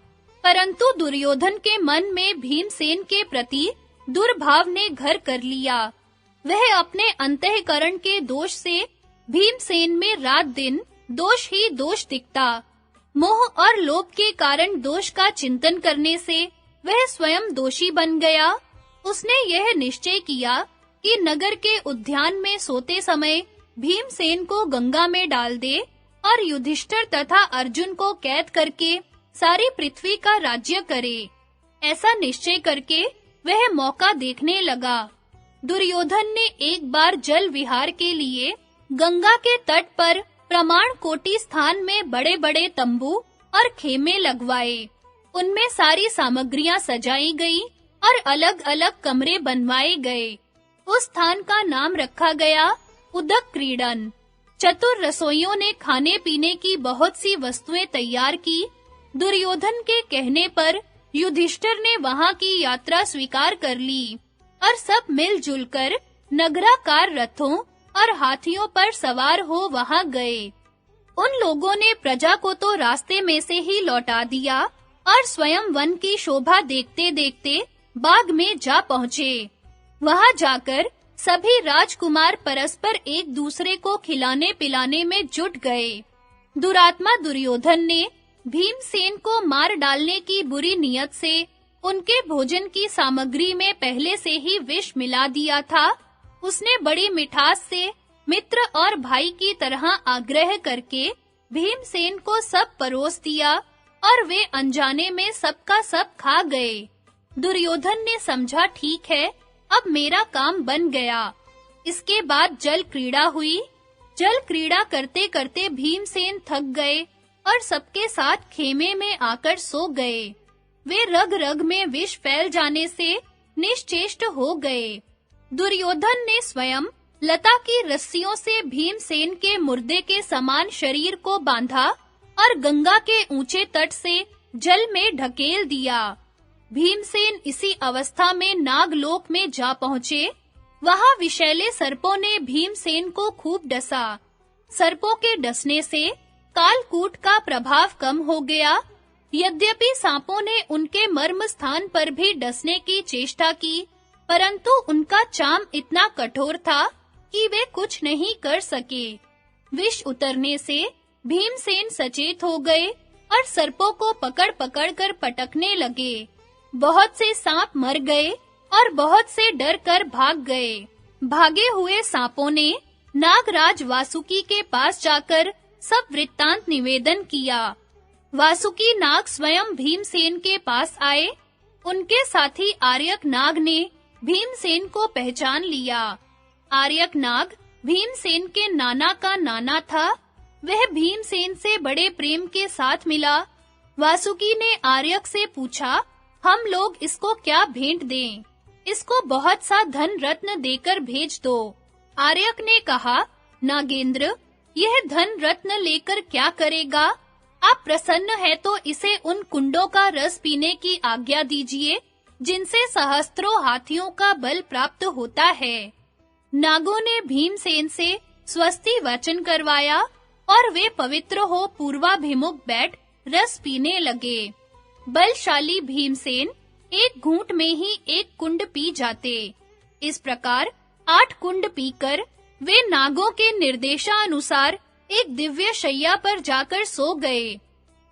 [SPEAKER 1] परंतु दुर्योधन के मन में भीमसेन के प्रति दुर्भाव ने घर कर लिया। वह अपने अंतःकरण के दोष से भीमसेन में रात दिन दोष ही दोष दिखता। मोह और लोभ के कारण दोष का चिंतन करने से वह स्वयं दोषी बन गया। उसने यह निश्चय किया कि नगर के उद्यान में सोते समय भीमसेन को गंगा में डाल दे और युधिष्ठिर तथा अर्जुन को कैद करके सारी पृथ्वी का राज्य करे। ऐसा निश्चय करके वह मौका देखने लगा। दुर्योधन ने एक बार जल विहार के लिए गंगा के तट पर प्रमाण कोटि स्थान में बड़े-बड़े तंबू और खेमे लगवाए। उनमें सारी सामग्रियां सजाई गई और अलग-अलग कमरे बनवाए गए। उस स्थान का नाम रखा गया उदक क्रीडन। चतुर रसोइयों ने खाने पीने की बहुत सी वस्तुएं तैयार की। दुर्योधन के कहने पर युधिष्ठिर ने वहां की यात्रा स्वीकार कर ली और सब मिलजुल कर नगराकार रथों और हाथियों पर सवार हो वहां गए। उन लोगों ने प्रजा को तो रास्ते में से ही लौटा दिया और स्वयं वन की शोभा देखते-देखते बाग में जा पहुंचे। वहां जाकर सभी राजकुमार परस्पर एक दूसरे को खिलाने पिलाने में जुट गए। दुरात्मा दुर्योधन ने भीमसेन को मार डालने की बुरी नियत से उनके भोजन की सामग्री में पहले से ही विष मिला दिया था। उसने बड़ी मिठास से मित्र और भाई की तरह आग्रह करके भीमसेन को सब परोस दिया और वे अनजाने में सबका सब खा गए। दुर्योधन ने समझा, ठीक है, अब मेरा काम बन गया। इसके बाद जल क्रीड़ा हुई। जल क्रीड़ा करते-करते भीमसेन थक गए और सबके साथ खेमे में आकर सो गए। वे रग-रग में विष फैल जाने से निश्चेष्ट हो गए। दुर्योधन ने स्वयं लता की रस्सियों से भीमसेन के मुर्दे के समान शरीर को बांधा और गंगा के ऊंचे तट से जल में ढकेल दिया। भीमसेन इसी अवस्था में नागलोक में जा पहुंचे। वहां विषैले सर्पों ने भीमसेन को खूब डसा। सर्पों के डसने से कालकूट का प्रभाव कम हो गया। यद्यपि सांपों ने उनके मर्म स्थान पर भी डसने की चेष्टा की, परंतु उनका चाम इतना कठोर था कि वे कुछ नहीं कर सके। विष उतरने से भीमसेन सचेत हो गए और सर्पों को पकड़-पकड़ कर पटकने लगे। बहुत से सांप मर गए और बहुत से डर कर भाग गए। भागे हुए सांपों ने नागराज वासुकी के पास जाकर सब वृत्तांत निवेदन किया। वासुकी नाग स्वयं भीमसेन के पास आए। उनके साथी आर्यक नाग ने भीमसेन को पहचान लिया। आर्यक नाग भीमसेन के नाना का नाना था। वह भीमसेन से बड़े प्रेम के साथ मिला। वासुकी ने आर्यक से पूछा, हम लोग इसको क्या भेंट दें? इसको बहुत सा धन रत्न देकर भेज दो। आर्यक ने कहा, नागेंद्र, यह धन रत्न लेकर क्या करेगा? आप प्रसन्न है तो इसे उन कुंडों का रस पीने की आज्ञा दीजिए जिनसे सहस्त्रों हाथियों का बल प्राप्त होता है। नागों ने भीमसेन से स्वस्ति वचन करवाया और वे पवित्र हो पूर्वाभिमुख बैठ रस पीने लगे। बलशाली भीमसेन एक घूंट में ही एक कुंड पी जाते। इस प्रकार 8 कुंड पीकर वे नागों के निर्देशानुसार एक दिव्य शैया पर जाकर सो गए।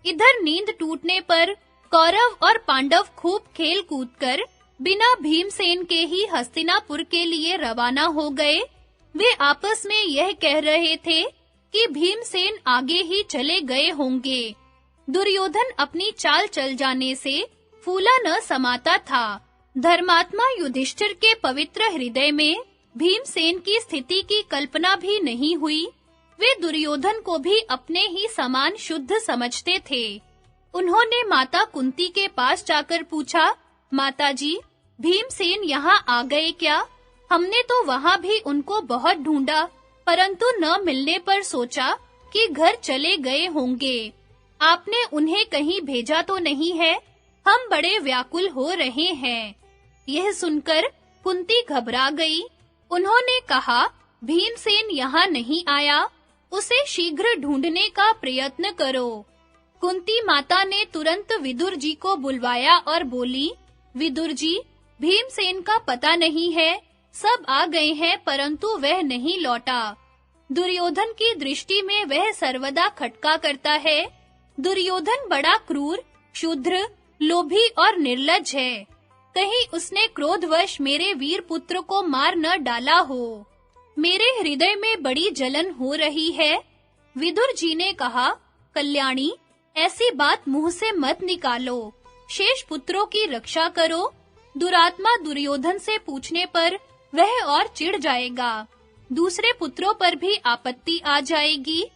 [SPEAKER 1] इधर नींद टूटने पर कौरव और पांडव खूब खेल कूदकर बिना भीमसेन के ही हस्तिनापुर के लिए रवाना हो गए। वे आपस में यह कह रहे थे कि भीमसेन आगे ही चले गए होंगे। दुर्योधन अपनी चाल चल जाने से फूला न समाता था। धर्मात्मा युधिष्ठिर के पवित्र हृदय में भीमसेन की स्थिति की कल्पना भी नहीं हुई। वे दुर्योधन को भी अपने ही समान शुद्ध समझते थे। उन्होंने माता कुंती के पास जाकर पूछा, माताजी, भीमसेन यहाँ आ गए क्या? हमने तो वहाँ भी उनको बहुत ढूंढा, परंतु न मिलने पर सोचा कि घर चले गए होंगे। आपने उन्हें कहीं भेजा तो नहीं है? हम बड़े व्याकुल हो रहे हैं। यह सुनकर कुंती घबरा गई। उन्होंने कहा, भीमसेन यहाँ नहीं आया, उसे शीघ्र ढूंढने का प्रयत्न करो। कुंती माता ने तुरंत विदुर जी को बुलवाया और बोली, विदुर जी, भीमसेन का पता नहीं है। सब आ गए हैं परंतु वह नहीं लौटा। दुर्योधन की दृष्टि में वह सर्वदा खटका करता है। दुर्योधन बड़ा क्रूर, क्षुद्र, लोभी और निर्लज्ज है। कहीं उसने क्रोधवश मेरे वीर पुत्र को मार न डाला हो। मेरे हृदय में बड़ी जलन हो रही है। विदुर जी ने कहा, कल्याणी, ऐसी बात मुंह से मत निकालो। शेष पुत्रों की रक्षा करो। दुरात्मा दुर्योधन से पूछने पर वह और चिढ़ जाएगा। दूसरे पुत्रों पर भी आपत्ति आ जाएगी।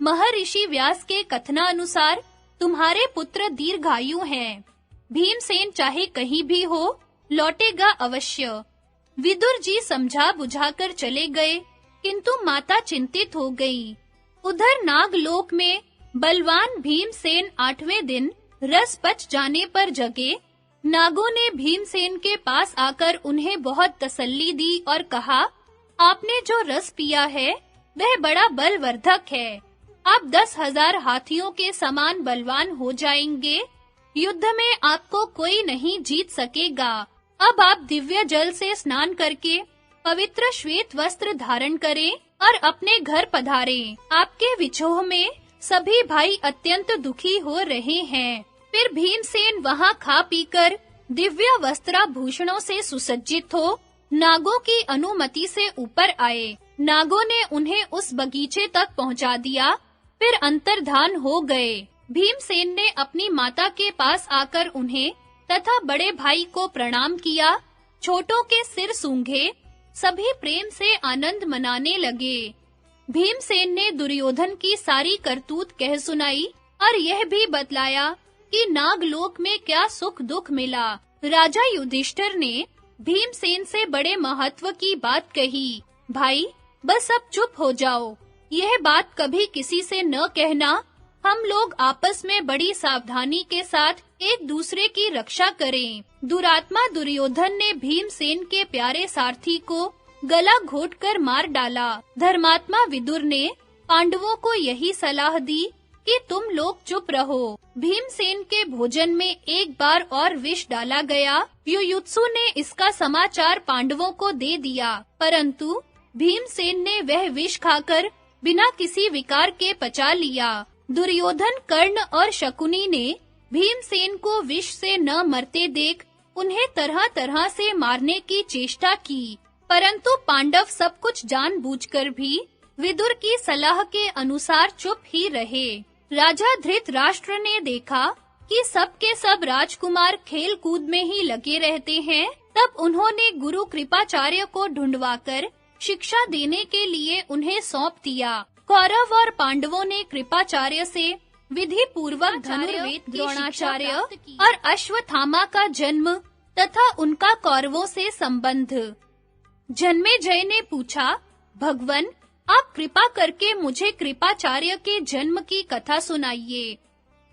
[SPEAKER 1] महर्षि व्यास के कथनानुसार तुम्हारे पुत्र दीर्घायु हैं। भीमसेन चाहे कहीं भी हो, लौटेगा अवश्य। विदुर जी समझा बुझाकर चले गए। किंतु माता चिंतित हो गई। उधर नागलोक में बलवान भीमसेन 8वें दिन रस पच जाने पर जगे। नागों ने भीमसेन के पास आकर उन्हें बहुत तसल्ली दी और कहा, आपने जो रस पिया है वह बड़ा बलवर्धक है। आप 10,000 हाथियों के समान बलवान हो जाएंगे। युद्ध में आपको कोई नहीं जीत सकेगा। अब आप दिव्य जल से स्नान करके पवित्र श्वेत वस्त्र धारण करें और अपने घर पधारें। आपके विछोह में सभी भाई अत्यंत दुखी हो रहे हैं। फिर भीमसेन वहां खा पीकर दिव्य वस्त्राभूषणों से सुसज्जित हो नागों की अनुमति से ऊपर आए। नागों ने उन्हें उस बगीचे तक पहुंचा दिया, फिर अंतर्धान हो गए। भीमसेन ने अपनी माता के पास आकर उन्हें तथा बड़े भाई को प्रणाम किया, छोटों के सिर सूंघे, सभी प्रेम से आनंद मनाने लगे। भीमसेन ने दुर्योधन की सारी करतूत कह सुनाई और यह भी बतलाया कि नागलोक में क्या सुख दुख मिला। राजा युधिष्ठिर ने भीमसेन से बड़े महत्व की बात कही, भाई बस अब चुप हो जाओ, यह बात कभी किसी से न कहना। हम लोग आपस में बड़ी सावधानी के साथ एक दूसरे की रक्षा करें। दुरात्मा दुर्योधन ने भीमसेन के प्यारे सारथी को गला घोटकर मार डाला। धर्मात्मा विदुर ने पांडवों को यही सलाह दी कि तुम लोग चुप रहो। भीमसेन के भोजन में एक बार और विष डाला गया। युयुत्सु ने इसका समाचार पांडवों को दे दिया, परंतु भीमसेन ने वह विष खाकर बिना किसी विकार के पचा लिया। दुर्योधन, कर्ण और शकुनी ने भीमसेन को विष से न मरते देख उन्हें तरह-तरह से मारने की चेष्टा की, परंतु पांडव सब कुछ जानबूझकर भी विदुर की सलाह के अनुसार चुप ही रहे। राजा धृतराष्ट्र ने देखा कि सब के सब राजकुमार खेल कूद में ही लगे रहते हैं, तब उन्होंने गुरु कृपाचार्य को ढूंढवाकर शिक्षा देने के लिए उन्हें सौंप दिया। कौरव और पांडवों ने कृपाचार्य से विधि पूर्वक धनुर्वेद, द्रोणाचार्य और अश्वत्थामा का जन्म तथा उनका कौरवों से संबंध। जन्मेजय ने पूछा, भगवन आप कृपा करके मुझे कृपाचार्य के जन्म की कथा सुनाइए।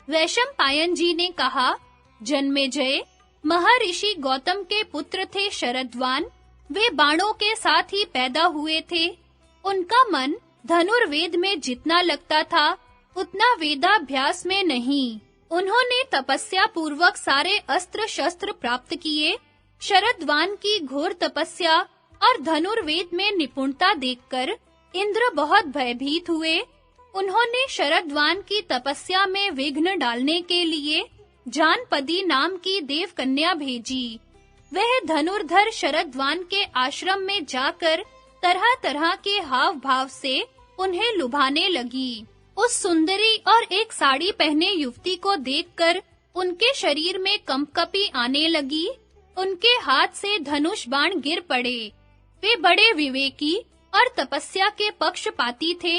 [SPEAKER 1] वैशंपायन जी ने कहा, जन्मेजय महर्षि गौतम के पुत्र थे शरद्वान। वे बाणों के साथ ही पैदा हुए थे। उनका मन धनुर्वेद में जितना लगता था उतना वेदाभ्यास में नहीं। उन्होंने तपस्या पूर्वक सारे अस्त्र शस्त्र प्राप्त किए। शरद्वान की घोर तपस्या और धनुर्वेद में निपुणता देखकर इंद्र बहुत भयभीत हुए। उन्होंने शरद्वान की तपस्या में विघ्न डालने के लिए जानपदी नाम की देवकन्या भेजी। वह धनुर्धर शरद्वान के आश्रम में जाकर तरह-तरह के हाव भाव से उन्हें लुभाने लगी। उस सुंदरी और एक साड़ी पहने युवती को देखकर उनके शरीर में कंपकपी आने लगी। उनके हाथ से धनुष बाण गिर पड़े। वे बड़े विवेकी और तपस्या के पक्षपाती थे,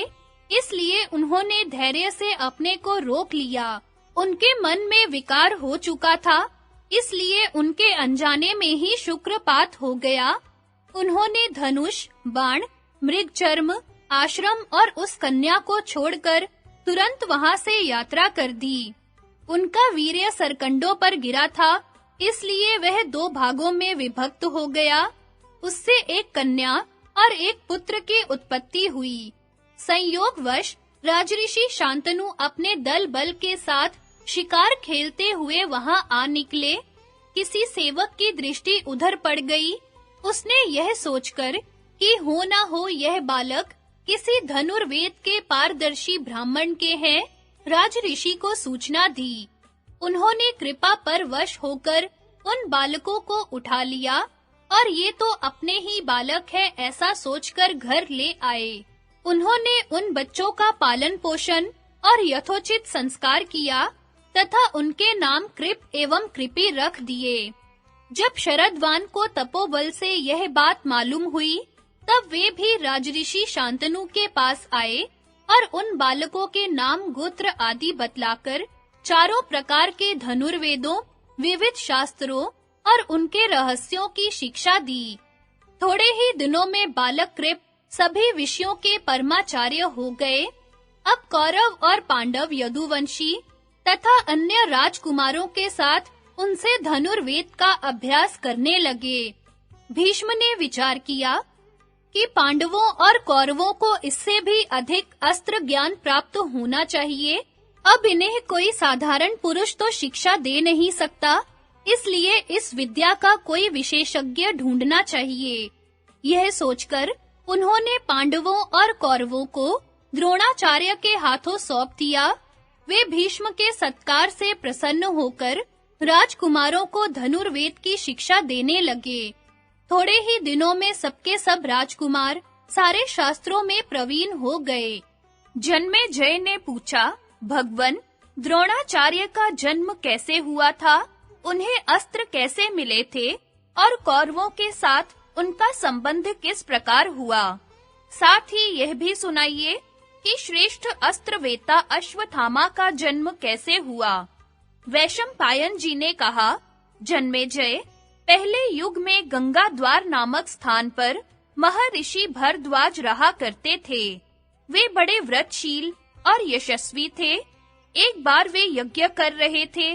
[SPEAKER 1] इसलिए उन्होंने धैर्य से अपने को रोक लिया। उनके मन में विकार हो चुका था, इसलिए उनके अनजाने में ही शुक्रपात हो गया। उन्होंने धनुष, बाण, मृगचर्म, आश्रम और उस कन्या को छोड़कर तुरंत वहां से यात्रा कर दी। उनका वीर्य सरकंडों पर गिरा था, इसलिए वह 2 भागों में विभक्त हो गया। उससे एक कन्या और एक पुत्र की उत्पत्ति हुई। संयोगवश राजऋषि शांतनु अपने दल बल के साथ शिकार खेलते हुए वहां आ निकले। किसी सेवक की दृष्टि उधर पड़ गई। उसने यह सोचकर कि हो ना हो यह बालक किसी धनुर्वेद के पारदर्शी ब्राह्मण के हैं, राजऋषि को सूचना दी। उन्होंने कृपा पर वश होकर उन बालकों को उठा लिया और ये तो अपने ही बालक है ऐसा सोचकर घर ले आए। उन्होंने उन बच्चों का पालन पोषण और यथोचित संस्कार किया तथा उनके नाम कृप एवं कृपी रख दिए। जब शरद्वान को तपोबल से यह बात मालूम हुई, तब वे भी राजऋषि शांतनु के पास आए और उन बालकों के नाम गोत्र आदि बतलाकर चारों प्रकार के धनुर्वेदों, विविध शास्त्रों और उनके रहस्यों की शिक्षा दी। थोड़े ही दिनों में बालक कृप सभी विषयों के परमाचार्य हो गए। अब कौरव और पांडव यदुवंशी तथा अन्य राजकुमारों के साथ उनसे धनुर्वेद का अभ्यास करने लगे। भीष्म ने विचार किया कि पांडवों और कौरवों को इससे भी अधिक अस्त्र ज्ञान प्राप्त होना चाहिए। अब इन्हें कोई साधारण पुरुष तो शिक्षा दे नहीं सकता, इसलिए इस विद्या का कोई विशेषज्ञ ढूंढना चाहिए। यह सोचकर उन्होंने पांडवों और कौरवों को द्रोणाचार्य के हाथों सौंप दिया। वे भीष्म के सत्कार से प्रसन्न होकर राजकुमारों को धनुर्वेद की शिक्षा देने लगे। थोड़े ही दिनों में सबके सब राजकुमार सारे शास्त्रों में प्रवीण हो गए। जन्मेजय ने पूछा, भगवन, द्रोणाचार्य का जन्म कैसे हुआ था? उन्हें अस्त्र कैसे मिले थे और कौरवों के साथ उनका संबंध किस प्रकार हुआ? साथ ही यह भी सुनाइए कि श्रेष्ठ अस्त्रवेता अश्वत्थामा का जन्म कैसे हुआ? वैशंपायन जी ने कहा, जन्मेजय, पहले युग में गंगा द्वार नामक स्थान पर महर्षि भरद्वाज रहा करते थे। वे बड़े व्रतशील और यशस्वी थे। एक बार वे यज्ञ कर रहे थे।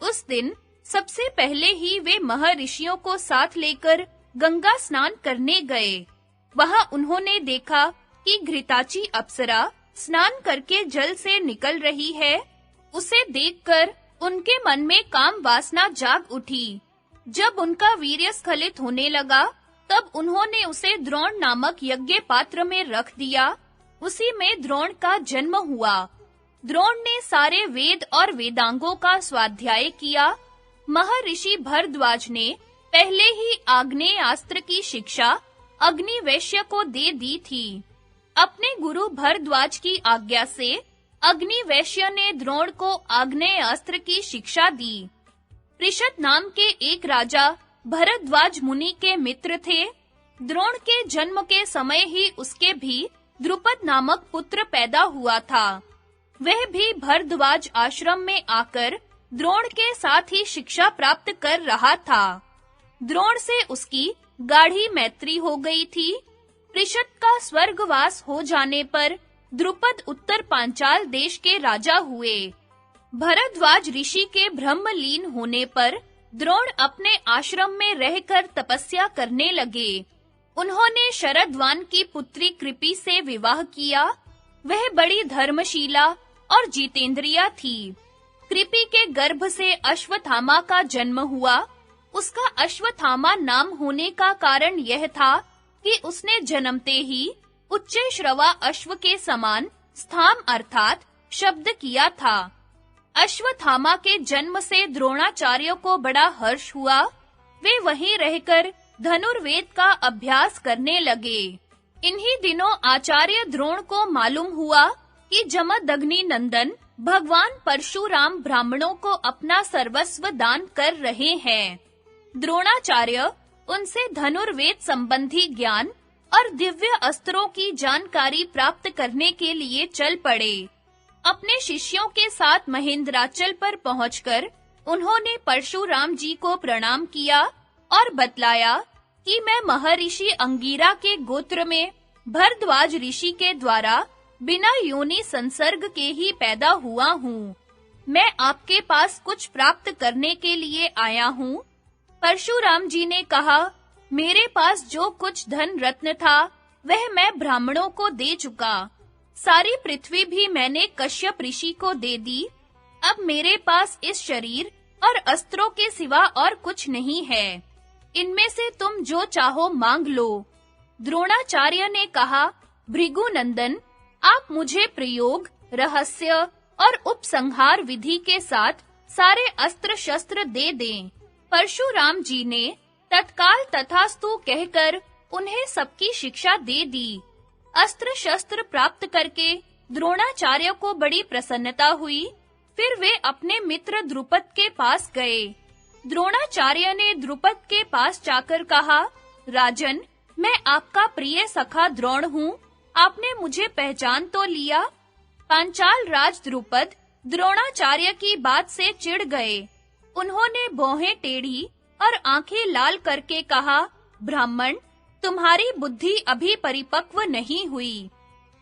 [SPEAKER 1] उस दिन सबसे पहले ही वे महर्षियों को साथ लेकर गंगा स्नान करने गए। वहां उन्होंने देखा कि घृताची अप्सरा स्नान करके जल से निकल रही है। उसे देखकर उनके मन में काम वासना जाग उठी। जब उनका वीर्य स्खलित होने लगा, तब उन्होंने उसे द्रोण नामक यज्ञ पात्र में रख दिया। उसी में द्रोण का जन्म हुआ। द्रोण ने सारे वेद और वेदांगों का स्वाध्याय किया। महर्षि भरद्वाज ने पहले ही आग्नेयास्त्र की शिक्षा अग्निवेश्य को दे दी थी। अपने गुरु भरद्वाज की आज्ञा से अग्निवेश्य ने द्रोण को आग्नेयास्त्र की शिक्षा दी। पृषद नाम के एक राजा भरद्वाज मुनि के मित्र थे। द्रोण के जन्म के समय ही उसके भी द्रुपद नामक पुत्र पैदा हुआ था। वह भी भरद्वाज आश्रम में आकर द्रोण के साथ ही शिक्षा प्राप्त कर रहा था। द्रोण से उसकी गाढ़ी मैत्री हो गई थी। पृषद का स्वर्गवास हो जाने पर द्रुपद उत्तर पांचाल देश के राजा हुए। भरद्वाज ऋषि के ब्रह्मलीन होने पर द्रोण अपने आश्रम में रहकर तपस्या करने लगे। उन्होंने शरद्वान की पुत्री कृपि से विवाह किया। वह बड़ी धर्मशीला और जितेंद्रिया थी। कृपि के गर्भ से अश्वत्थामा का जन्म हुआ। उसका अश्वत्थामा नाम होने का कारण यह था कि उसने जन्मते ही उच्च श्रवा अश्व के समान स्थाम अर्थात शब्द किया था। अश्वत्थामा के जन्म से द्रोणाचार्य को बड़ा हर्ष हुआ। वे वहीं रहकर धनुर्वेद का अभ्यास करने लगे। इन्हीं दिनों आचार्य द्रोण को मालूम हुआ कि जमदग्नि नंदन भगवान परशुराम ब्राह्मणों को अपना सर्वस्व दान कर रहे हैं। द्रोणाचार्य उनसे धनुर्वेद संबंधी ज्ञान और दिव्य अस्त्रों की जानकारी प्राप्त करने के लिए चल पड़े। अपने शिष्यों के साथ महेंद्राचल पर पहुंचकर उन्होंने परशुराम जी को प्रणाम किया और बतलाया कि मैं महर्षि अंगिरा के गोत्र में भरद्वाज ऋषि के द्वारा बिना योनि संसर्ग के ही पैदा हुआ हूँ। मैं आपके पास कुछ प्राप्त करने के लिए आया हूँ। परशुराम जी ने कहा, मेरे पास जो कुछ धन रत्न था, वह मैं ब्राह्मणों को दे चुका। सारी पृथ्वी भी मैंने कश्यप ऋषि को दे दी। अब मेरे पास इस शरीर और अस्त्रों के सिवा और कुछ नहीं है। इनमें से तुम जो चाहो मांग लो। द्रोणाचार्य ने कहा, भृगुनंदन, आप मुझे प्रयोग, रहस्य और उपसंहार विधि के साथ सारे अस्त्र शस्त्र दे दें। परशुराम जी ने तत्काल तथास्तु कहकर उन्हें सबकी शिक्षा दे दी। अस्त्र शस्त्र प्राप्त करके द्रोणाचार्य को बड़ी प्रसन्नता हुई। फिर वे अपने मित्र द्रुपद के पास गए। द्रोणाचार्य ने द्रुपद के पास जाकर कहा, राजन, मैं आपका प्रिय सखा द्रोण हूँ। आपने मुझे पहचान तो लिया। पांचाल राज द्रुपद द्रोणाचार्य की बात से चिढ़ गए। उन्होंने भौहें टेढ़ी और आंखें लाल करके कहा, ब्राह्मण, तुम्हारी बुद्धि अभी परिपक्व नहीं हुई।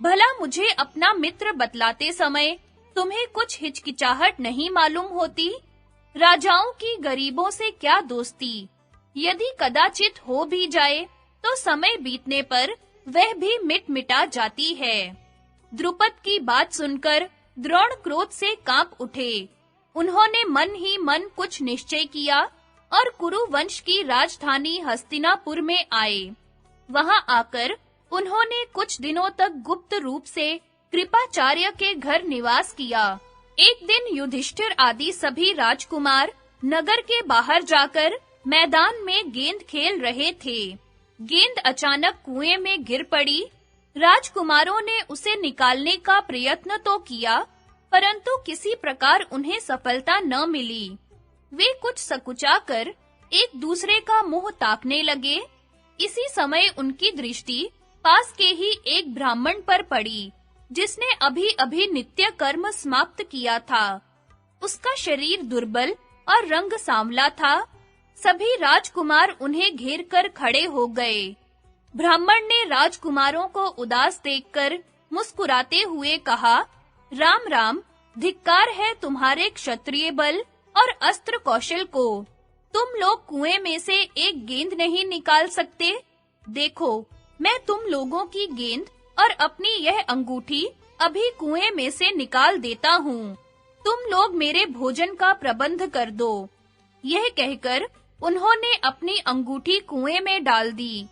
[SPEAKER 1] भला मुझे अपना मित्र बतलाते समय तुम्हें कुछ हिचकिचाहट नहीं मालूम होती? राजाओं की गरीबों से क्या दोस्ती? यदि कदाचित हो भी जाए तो समय बीतने पर वह भी मिटा जाती है। द्रुपद की बात सुनकर द्रोण क्रोध से कांप उठे। उन्होंने मन ही मन कुछ निश्चय किया और कुरु वंश की राजधानी हस्तिनापुर में आए। वहां आकर उन्होंने कुछ दिनों तक गुप्त रूप से कृपाचार्य के घर निवास किया। एक दिन युधिष्ठिर आदि सभी राजकुमार नगर के बाहर जाकर मैदान में गेंद खेल रहे थे। गेंद अचानक कुएं में गिर पड़ी। राजकुमारों ने उसे निकालने का प्रयत्न तो किया, परंतु किसी प्रकार उन्हें सफलता न मिली। वे कुछ सकुचाकर एक दूसरे का मुंह ताकने लगे। इसी समय उनकी दृष्टि पास के ही एक ब्राह्मण पर पड़ी, जिसने अभी-अभी नित्य कर्म समाप्त किया था। उसका शरीर दुर्बल और रंग सांवला था। सभी राजकुमार उन्हें घेर कर खड़े हो गए। ब्राह्मण ने राजकुमारों को उदास देखकर मुस्कुराते हुए कहा, राम राम, धिक्कार है तुम्हारे क्षत्रिय बल और अस्त्र कौशल को। तुम लोग कुएं में से एक गेंद नहीं निकाल सकते? देखो, मैं तुम लोगों की गेंद और अपनी यह अंगूठी अभी कुएं में से निकाल देता हूँ। तुम लोग मेरे भोजन का प्रबंध कर दो। यह कहकर उन्होंने अपनी अंगूठी कुएं में डाल दी।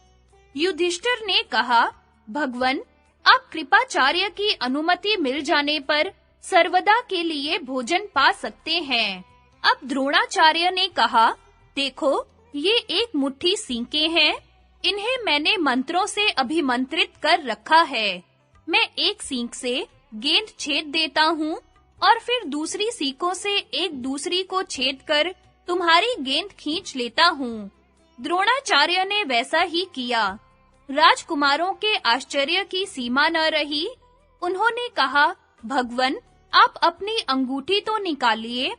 [SPEAKER 1] युधिष्ठिर ने कहा, भगवन, आप कृपाचार्य की अनुमति मिल जाने पर सर्वदा के लिए भोजन पा सकते हैं। अब द्रोणाचार्य ने कहा, देखो, ये एक मुट्ठी सींके हैं। इन्हें मैंने मंत्रों से अभिमंत्रित कर रखा है। मैं एक सींक से गेंद छेद देता हूँ और फिर दूसरी सीकों से एक दूसरी को छेद कर तुम्हारी गेंद खींच लेता हूँ। द्रोणाचार्य ने वैसा ही किया। राजकुमारों के आश्चर्य की सीमा न रही। उन्होंने कहा, भगवन, आप अपनी अंगूठी तो निकालिए।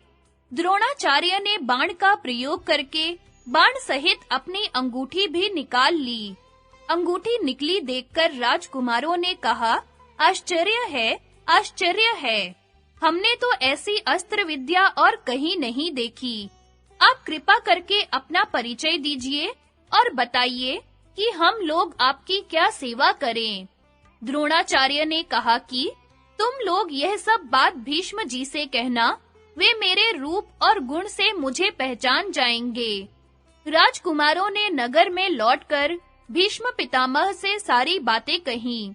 [SPEAKER 1] द्रोणाचार्य ने बाण का प्रयोग करके बाण सहित अपनी अंगूठी भी निकाल ली। अंगूठी निकली देखकर राजकुमारों ने कहा, आश्चर्य है, आश्चर्य है। हमने तो ऐसी अस्त्र विद्या और कहीं नहीं देखी। आप कृपा करके अपना परिचय दीजिए और बताइए कि हम लोग आपकी क्या सेवा करें। द्रोणाचार्य ने कहा कि तुम लोग यह सब बात भीष्म जी से कहना, वे मेरे रूप और गुण से मुझे पहचान जाएंगे। राजकुमारों ने नगर में लौटकर भीष्म पितामह से सारी बातें कहीं।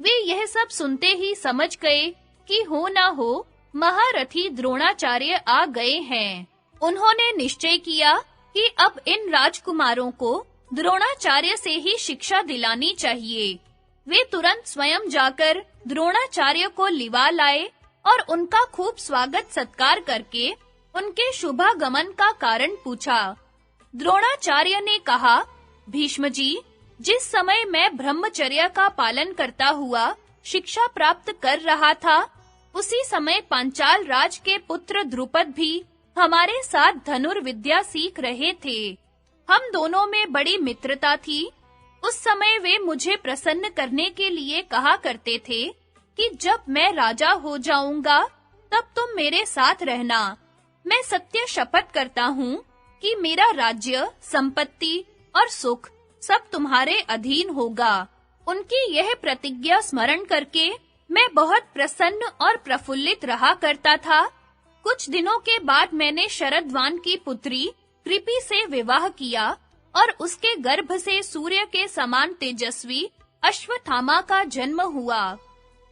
[SPEAKER 1] वे यह सब सुनते ही समझ गए कि हो ना हो महारथी द्रोणाचार्य आ गए हैं। उन्होंने निश्चय किया कि अब इन राजकुमारों को द्रोणाचार्य से ही शिक्षा दिलानी चाहिए। वे तुरंत स्वयं जाकर द्रोणाचार्य को लिवा लाए और उनका खूब स्वागत सत्कार करके उनके शुभागमन का कारण पूछा। द्रोणाचार्य ने कहा, भीष्म जी, जिस समय मैं ब्रह्मचर्य का पालन करता हुआ शिक्षा प्राप्त कर रहा था, उसी समय पांचाल राज के पुत्र द्रुपद भी हमारे साथ धनुर्विद्या सीख रहे थे। हम दोनों में बड़ी मित्रता थी। उस समय वे मुझे प्रसन्न करने के लिए कहा करते थे कि जब मैं राजा हो जाऊंगा, तब तुम मेरे साथ रहना। मैं सत्य शपथ करता हूँ कि मेरा राज्य, संपत्ति और सुख सब तुम्हारे अधीन होगा। उनकी यह प्रतिज्ञा स्मरण करके मैं बहुत प्रसन्न और प्रफुल्लित रहा करता था। कुछ दिनों के बाद मैंने शरद्वान की पुत्री कृपि से विवाह किया और उसके गर्भ से सूर्य के समान तेजस्वी अश्वत्थामा का जन्म हुआ।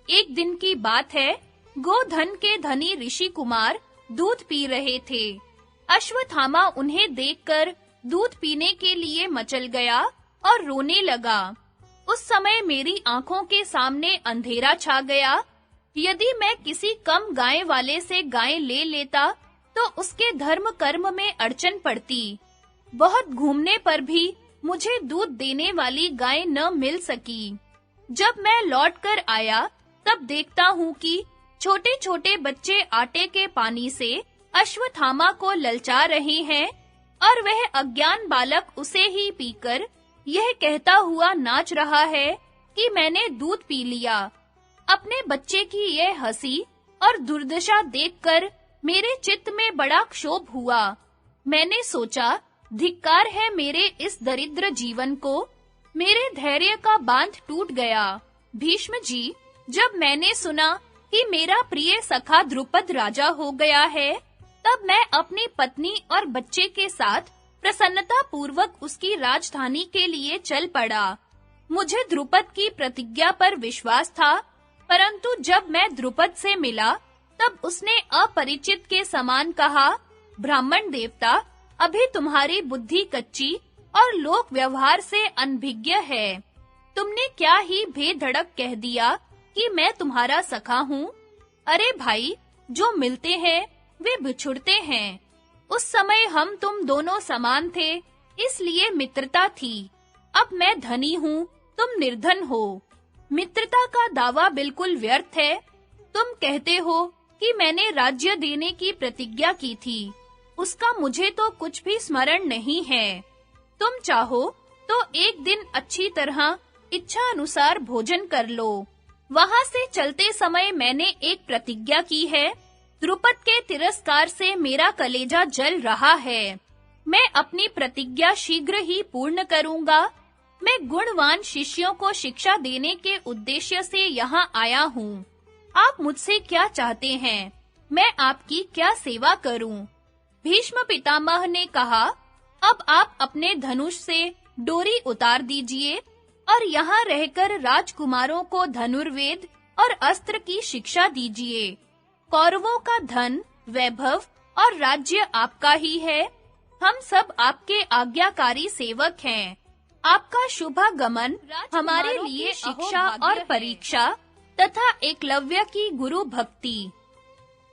[SPEAKER 1] एक दिन की बात है, गोधन के धनी ऋषि कुमार दूध पी रहे थे। अश्वत्थामा उन्हें देखकर दूध पीने के लिए मचल गया और रोने लगा। उस समय मेरी आंखों के सामने अंधेरा छा गया। यदि मैं किसी कम गाय वाले से गाय ले लेता, तो उसके धर्म कर्म में अड़चन पड़ती। बहुत घूमने पर भी मुझे दूध देने वाली गाय न मिल सकी। जब मैं लौटकर आया, तब देखता हूँ कि छोटे-छोटे बच्चे आटे के पानी से अश्वत्थामा को ललचा रहे हैं और वह अज्ञान बालक उसे ही पीकर यह कहता हुआ नाच रहा है कि मैंने दूध पी लिया। अपने बच्चे की यह हंसी और दुर्दशा देखकर मेरे चित्त में बड़ा क्षोभ हुआ। मैंने सोचा, धिक्कार है मेरे इस दरिद्र जीवन को, मेरे धैर्य का बांध टूट गया। भीष्म जी, जब मैंने सुना कि मेरा प्रिय सखा द्रुपद राजा हो गया है, तब मैं अपनी पत्नी और बच्चे के साथ प्रसन्नता पूर्वक उसकी राजधानी के लिए चल पड़ा। मुझे द्रुपद की प्रतिज्ञा पर विश्वास था, परंतु जब मैं द्रुपद से मिला, तब उसने अपरिचित के समान कहा, ब्राह्मण देवता, अभी तुम्हारी बुद्धि कच्ची और लोक व्यवहार से अनभिज्ञ है। तुमने क्या ही बेधड़क कह दिया कि मैं तुम्हारा सखा हूँ। अरे भाई, जो मिलते हैं वे बिछुड़ते हैं। उस समय हम तुम दोनों समान थे, इसलिए मित्रता थी। अब मैं धनी हूँ, तुम निर्धन हो। मित्रता का दावा बिल्कुल व्यर्थ है। तुम कहते हो कि मैंने राज्य देने की प्रतिज्ञा की थी, उसका मुझे तो कुछ भी स्मरण नहीं है। तुम चाहो तो एक दिन अच्छी तरह इच्छा अनुसार भोजन कर लो। वहां से चलते समय मैंने एक प्रतिज्ञा की है। द्रुपद के तिरस्कार से मेरा कलेजा जल रहा है। मैं अपनी प्रतिज्ञा शीघ्र ही पूर्ण करूंगा। मैं गुणवान शिष्यों को शिक्षा देने के उद्देश्य से यहाँ आया हूँ। आप मुझसे क्या चाहते हैं? मैं आपकी क्या सेवा करूं? भीष्म पितामह ने कहा, अब आप अपने धनुष से डोरी उतार दीजिए और यहाँ रहकर राजकुमारों को धनुर्वेद और अस्त्र की शिक्षा दीजिए। कौरवों का धन, वैभव और राज्य आपका ही है। हम सब आपके आज्ञाकारी सेवक हैं। आपका शुभागमन हमारे लिए शिक्षा और परीक्षा तथा एकलव्य की गुरु भक्ति।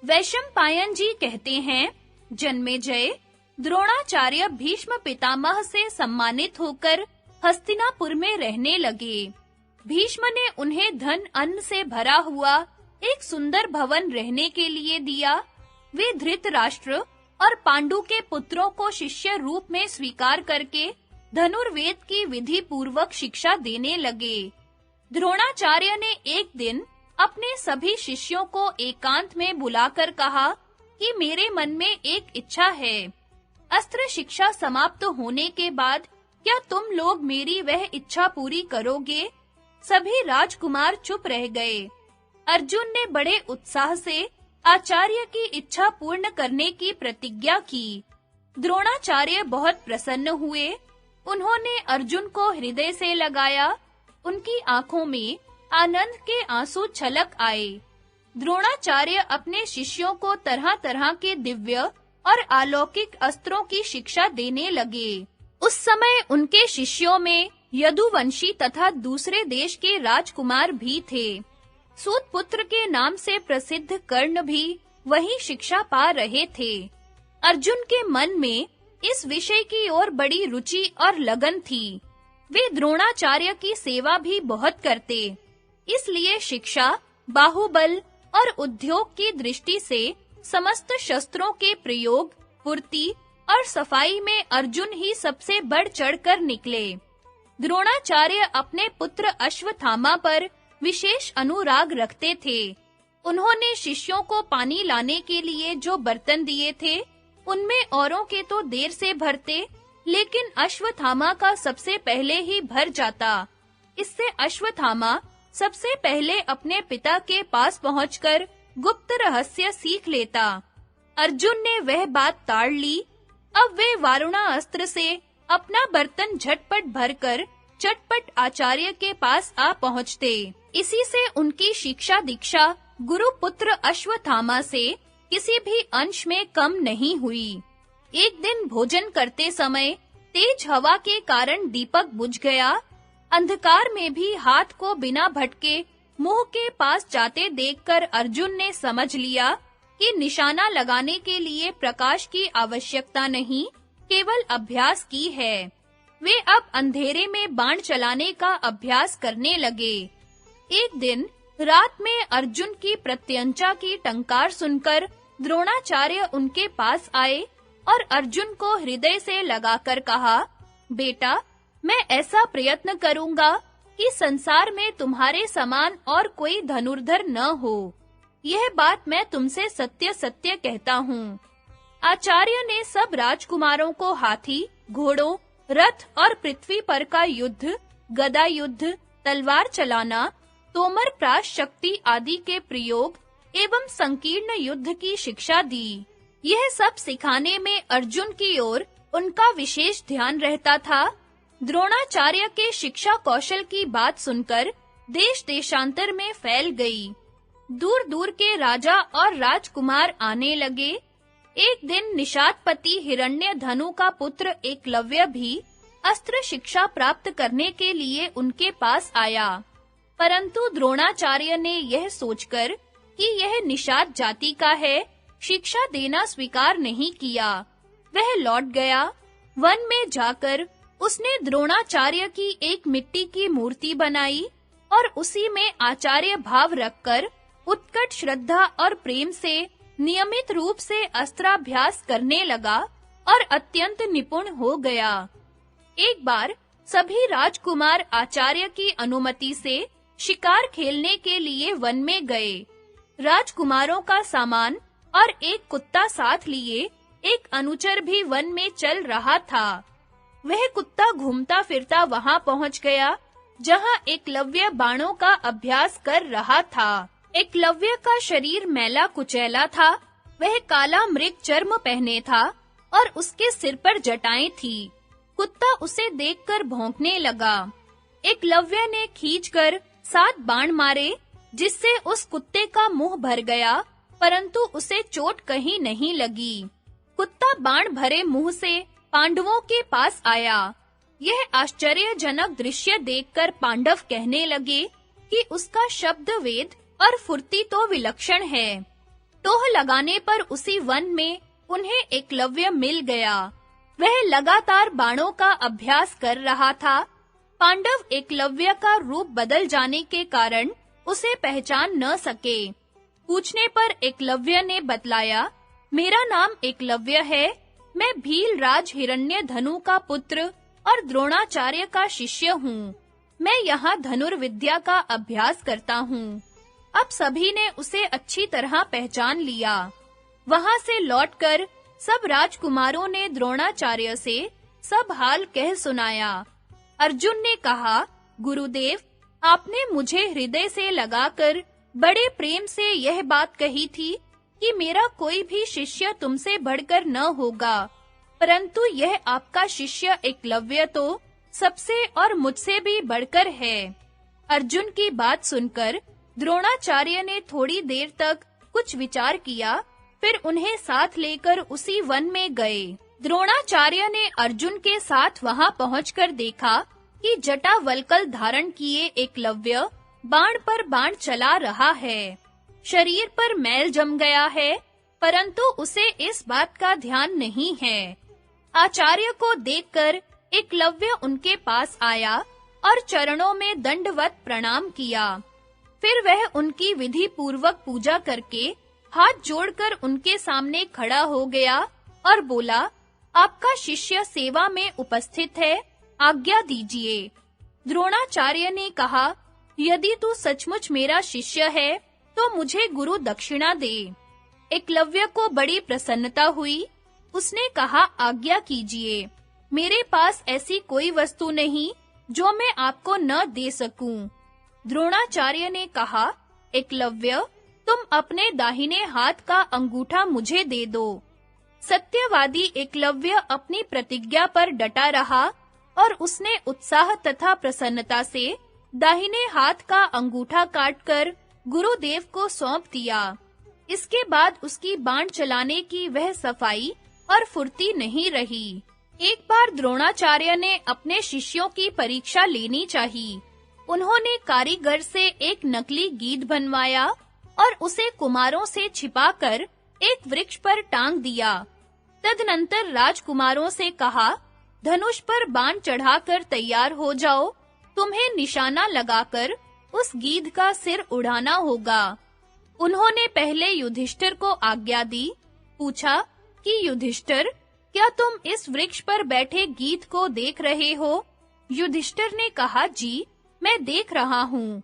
[SPEAKER 1] वैशंपायन जी कहते हैं, जन्मेजय, द्रोणाचार्य भीष्म पितामह से सम्मानित होकर हस्तिनापुर में रहने लगे। भीष्म ने उन्हें धन अन्न से भरा हुआ एक सुंदर भवन रहने के लिए दिया। वे धृतराष्ट्र और पांडु के पुत्रों को शिष्य रूप में स्वीकार करके धनुर्वेद की विधि पूर्वक शिक्षा देने लगे। द्रोणाचार्य ने एक दिन अपने सभी शिष्यों को एकांत में बुलाकर कहा कि मेरे मन में एक इच्छा है। अस्त्र शिक्षा समाप्त होने के बाद क्या तुम लोग मेरी वह इच्छा पूरी करोगे? सभी राजकुमार चुप रह गए। अर्जुन ने बड़े उत्साह से आचार्य की इच्छा पूर्ण करने की प्रतिज्ञा की। द्रोणाचार्य बहुत प्रसन्न हुए। उन्होंने अर्जुन को हृदय से लगाया। उनकी आंखों में आनंद के आंसू छलक आए। द्रोणाचार्य अपने शिष्यों को तरह-तरह के दिव्य और अलौकिक अस्त्रों की शिक्षा देने लगे। उस समय उनके शिष्यों में यदुवंशी तथा दूसरे देश के राजकुमार भी थे। सूतपुत्र के नाम से प्रसिद्ध कर्ण भी वही शिक्षा पा रहे थे। अर्जुन के मन में इस विषय की ओर बड़ी रुचि और लगन थी। वे द्रोणाचार्य की सेवा भी बहुत करते। इसलिए शिक्षा, बाहुबल और उद्योग की दृष्टि से समस्त शस्त्रों के प्रयोग, पूर्ति और सफाई में अर्जुन ही सबसे बढ़ चढ़कर निकले। द्रोणाचार्य अपने पुत्र अश्वत्थामा पर विशेष अनुराग रखते थे। उन्होंने शिष्यों को पानी लाने के लिए जो बर्तन दिए थे, उनमें औरों के तो देर से भरते, लेकिन अश्वत्थामा का सबसे पहले ही भर जाता। इससे अश्वत्थामा सबसे पहले अपने पिता के पास पहुंचकर गुप्त रहस्य सीख लेता। अर्जुन ने वह बात ताड़ ली। अब वे वारुणा अस्त्र से अपना बर्तन झटपट भरकर चटपट आचार्य के पास आ पहुंचते। इसी से उनकी शिक्षा दीक्षा गुरुपुत्र अश्वत्थामा से किसी भी अंश में कम नहीं हुई। एक दिन भोजन करते समय तेज हवा के कारण दीपक बुझ गया। अंधकार में भी हाथ को बिना भटके मुंह के पास जाते देखकर अर्जुन ने समझ लिया कि निशाना लगाने के लिए प्रकाश की आवश्यकता नहीं, केवल अभ्यास की है। वे अब अंधेरे में बाण चलाने का अभ्यास करने लगे। एक दिन रात में अर्जुन की प्रत्यंचा की टंकार सुनकर द्रोणाचार्य उनके पास आए और अर्जुन को हृदय से लगाकर कहा, बेटा, मैं ऐसा प्रयत्न करूंगा कि संसार में तुम्हारे समान और कोई धनुर्धर न हो। यह बात मैं तुमसे सत्य-सत्य कहता हूँ। आचार्य ने सब राजकुमारों को हाथी, घोड़ों, रथ और पृथ्वी पर का युद्ध, गदा युद्ध, तलवार चलाना, तोमर प्राश शक्ति आदि के प्रयोग एवं संकीर्ण युद्ध की शिक्षा दी। यह सब सिखाने में अर्जुन की ओर उनका विशेष ध्यान रहता था। द्रोणाचार्य के शिक्षा कौशल की बात सुनकर देश-देशांतर में फैल गई। दूर-दूर के राजा और राजकुमार आने लगे। एक दिन निषादपति हिरण्यधनु का पुत्र एकलव्य भी अस्त्र शिक्षा प्राप्त करने के लिए उनके पास आया, परंतु द्रोणाचार्य ने यह सोचकर कि यह निषाद जाति का है, शिक्षा देना स्वीकार नहीं किया। वह लौट गया। वन में जाकर उसने द्रोणाचार्य की एक मिट्टी की मूर्ति बनाई और उसी में आचार्य भाव रखकर उत्कट श्रद्धा और प्रेम से नियमित रूप से अस्त्राभ्यास करने लगा और अत्यंत निपुण हो गया। एक बार सभी राजकुमार आचार्य की अनुमति से शिकार खेलने के लिए वन में गए। राजकुमारों का सामान और एक कुत्ता साथ लिए एक अनुचर भी वन में चल रहा था। वह कुत्ता घूमता फिरता वहां पहुंच गया जहां एकलव्य बाणों का अभ्यास कर रहा था। एकलव्य का शरीर मैला कुचैला था। वह काला मृग चर्म पहने था और उसके सिर पर जटाएं थी। कुत्ता उसे देखकर भौंकने लगा। एकलव्य ने खींचकर 7 बाण मारे, जिससे उस कुत्ते का मुंह भर गया, परंतु उसे चोट कहीं नहीं लगी। कुत्ता बाण भरे मुंह से पांडवों के पास आया। यह आश्चर्यजनक दृश्य देखकर पांडव कहने लगे कि उसका शब्द वेद और फुर्ती तो विलक्षण है। टोह लगाने पर उसी वन में उन्हें एकलव्य मिल गया। वह लगातार बाणों का अभ्यास कर रहा था। पांडव एकलव्य का रूप बदल जाने के कारण उसे पहचान न सके। पूछने पर एकलव्य ने बतलाया, मेरा नाम एकलव्य है। मैं भीलराज हिरण्यधनु का पुत्र और द्रोणाचार्य का शिष्य हूँ। मैं यहाँ धनुर्विद्या का अभ्यास करता हूँ। अब सभी ने उसे अच्छी तरह पहचान लिया। वहां से लौटकर सब राजकुमारों ने द्रोणाचार्य से सब हाल कह सुनाया। अर्जुन ने कहा, गुरुदेव, आपने मुझे हृदय से लगाकर बड़े प्रेम से यह बात कही थी कि मेरा कोई भी शिष्य तुमसे बढ़कर न होगा, परंतु यह आपका शिष्य एकलव्य तो सबसे और मुझसे भी बढ़कर है। अर्जुन की बात सुनकर द्रोणाचार्य ने थोड़ी देर तक कुछ विचार किया, फिर उन्हें साथ लेकर उसी वन में गए। द्रोणाचार्य ने अर्जुन के साथ वहां पहुंचकर देखा कि जटावल्कल धारण किए एकलव्य बाण पर बाण चला रहा है। शरीर पर मैल जम गया है, परंतु उसे इस बात का ध्यान नहीं है। आचार्य को देखकर एकलव्य उनके पास आया और चरणों में दंडवत प्रणाम किया। फिर वह उनकी विधि पूर्वक पूजा करके हाथ जोड़कर उनके सामने खड़ा हो गया और बोला, आपका शिष्य सेवा में उपस्थित है, आज्ञा दीजिए। द्रोणाचार्य ने कहा, यदि तू सचमुच मेरा शिष्य है तो मुझे गुरु दक्षिणा दे। एकलव्य को बड़ी प्रसन्नता हुई। उसने कहा, आज्ञा कीजिए। मेरे पास ऐसी कोई वस्तु नहीं जो मैं आपको न दे सकूं। द्रोणाचार्य ने कहा, एकलव्य, तुम अपने दाहिने हाथ का अंगूठा मुझे दे दो। सत्यवादी एकलव्य अपनी प्रतिज्ञा पर डटा रहा और उसने उत्साह तथा प्रसन्नता से दाहिने हाथ का अंगूठा काटकर गुरुदेव को सौंप दिया। इसके बाद उसकी बाण चलाने की वह सफाई और फुर्ती नहीं रही। एक बार द्रोणाचार्य ने अपने शिष्यों की परीक्षा लेनी चाहिए। उन्होंने कारीगर से एक नकली गीध बनवाया और उसे कुमारों से छिपाकर एक वृक्ष पर टांग दिया। तदनंतर राजकुमारों से कहा, धनुष पर बाण चढ़ाकर तैयार हो जाओ। तुम्हें निशाना लगाकर उस गीध का सिर उड़ाना होगा। उन्होंने पहले युधिष्ठिर को आज्ञा दी। पूछा कि युधिष्ठिर, क्या तुम इस वृक्ष पर बैठे गीध को देख रहे हो? युधिष्ठिर ने कहा, जी, मैं देख रहा हूँ।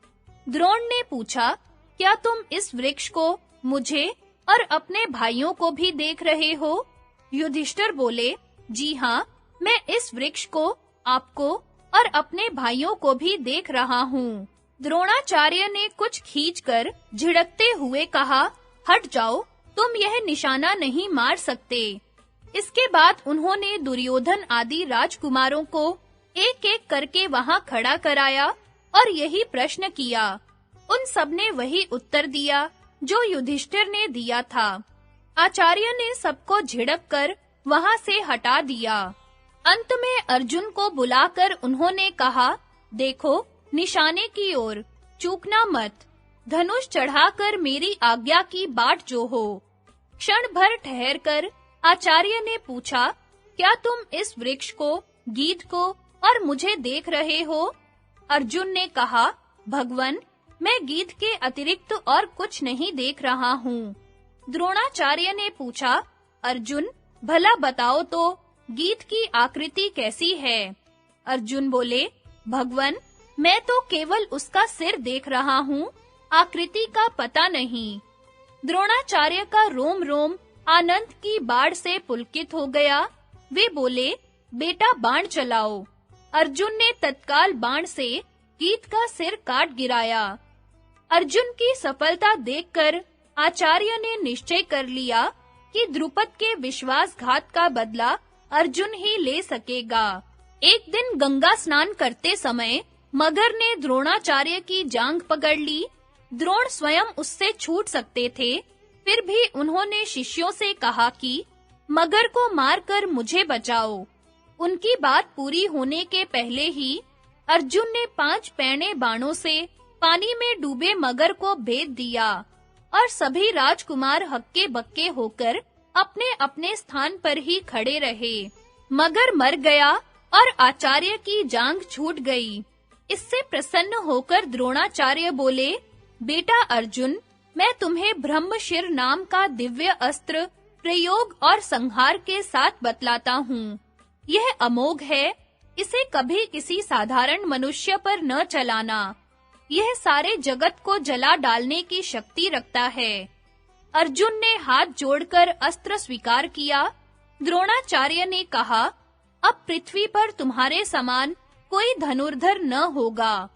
[SPEAKER 1] द्रोण ने पूछा, क्या तुम इस वृक्ष को मुझे और अपने भाइयों को भी देख रहे हो? युधिष्ठिर बोले, जी हाँ, मैं इस वृक्ष को, आपको और अपने भाइयों को भी देख रहा हूँ। द्रोणाचार्य ने कुछ खींचकर झिड़कते हुए कहा, हट जाओ, तुम यह निशाना नहीं मार सकते। इसके बाद उन्होंने दुर्योधन आदि राजकुमारों को एक-एक करके वहां खड़ा कराया और यही प्रश्न किया। उन सबने वही उत्तर दिया जो युधिष्ठिर ने दिया था। आचार्य ने सबको झिड़ककर वहां से हटा दिया। अंत में अर्जुन को बुलाकर उन्होंने कहा, देखो, निशाने की ओर चूकना मत। धनुष चढ़ाकर मेरी आज्ञा की बाट जोहो। क्षण भर ठहरकर आचार्य ने पूछा, क्या तुम इस वृक्ष को, गीध को और मुझे देख रहे हो? अर्जुन ने कहा, भगवन, मैं गीध के अतिरिक्त और कुछ नहीं देख रहा हूँ। द्रोणाचार्य ने पूछा, अर्जुन, भला बताओ तो गीध की आकृति कैसी है? अर्जुन बोले, भगवन, मैं तो केवल उसका सिर देख रहा हूँ, आकृति का पता नहीं। द्रोणाचार्य का रोम-रोम आनंद की बाढ़ से पुलकित हो गया। वे बोले, बेटा बाण चलाओ। अर्जुन ने तत्काल बाण से गीध का सिर काट गिराया। अर्जुन की सफलता देखकर आचार्य ने निश्चय कर लिया कि द्रुपद के विश्वासघात का बदला अर्जुन ही ले सकेगा। एक दिन गंगा स्नान करते समय मगर ने द्रोणाचार्य की जांघ पकड़ ली। द्रोण स्वयं उससे छूट सकते थे, फिर भी उन्होंने शिष्यों से कहा कि मगर को मारकर मुझे बचाओ। उनकी बात पूरी होने के पहले ही अर्जुन ने 5 पैने बाणों से पानी में डूबे मगर को भेद दिया और सभी राजकुमार हक्के-बक्के होकर अपने-अपने स्थान पर ही खड़े रहे। मगर मर गया और आचार्य की जांघ छूट गई। इससे प्रसन्न होकर द्रोणाचार्य बोले, बेटा अर्जुन, मैं तुम्हें ब्रह्मशिर नाम का दिव्य अस्त्र प्रयोग और संहार के साथ बतलाता हूँ। यह अमोघ है, इसे कभी किसी साधारण मनुष्य पर न चलाना। यह सारे जगत को जला डालने की शक्ति रखता है। अर्जुन ने हाथ जोड़कर अस्त्र स्वीकार किया। द्रोणाचार्य ने कहा, अब पृथ्वी पर तुम्हारे समान कोई धनुर्धर न होगा।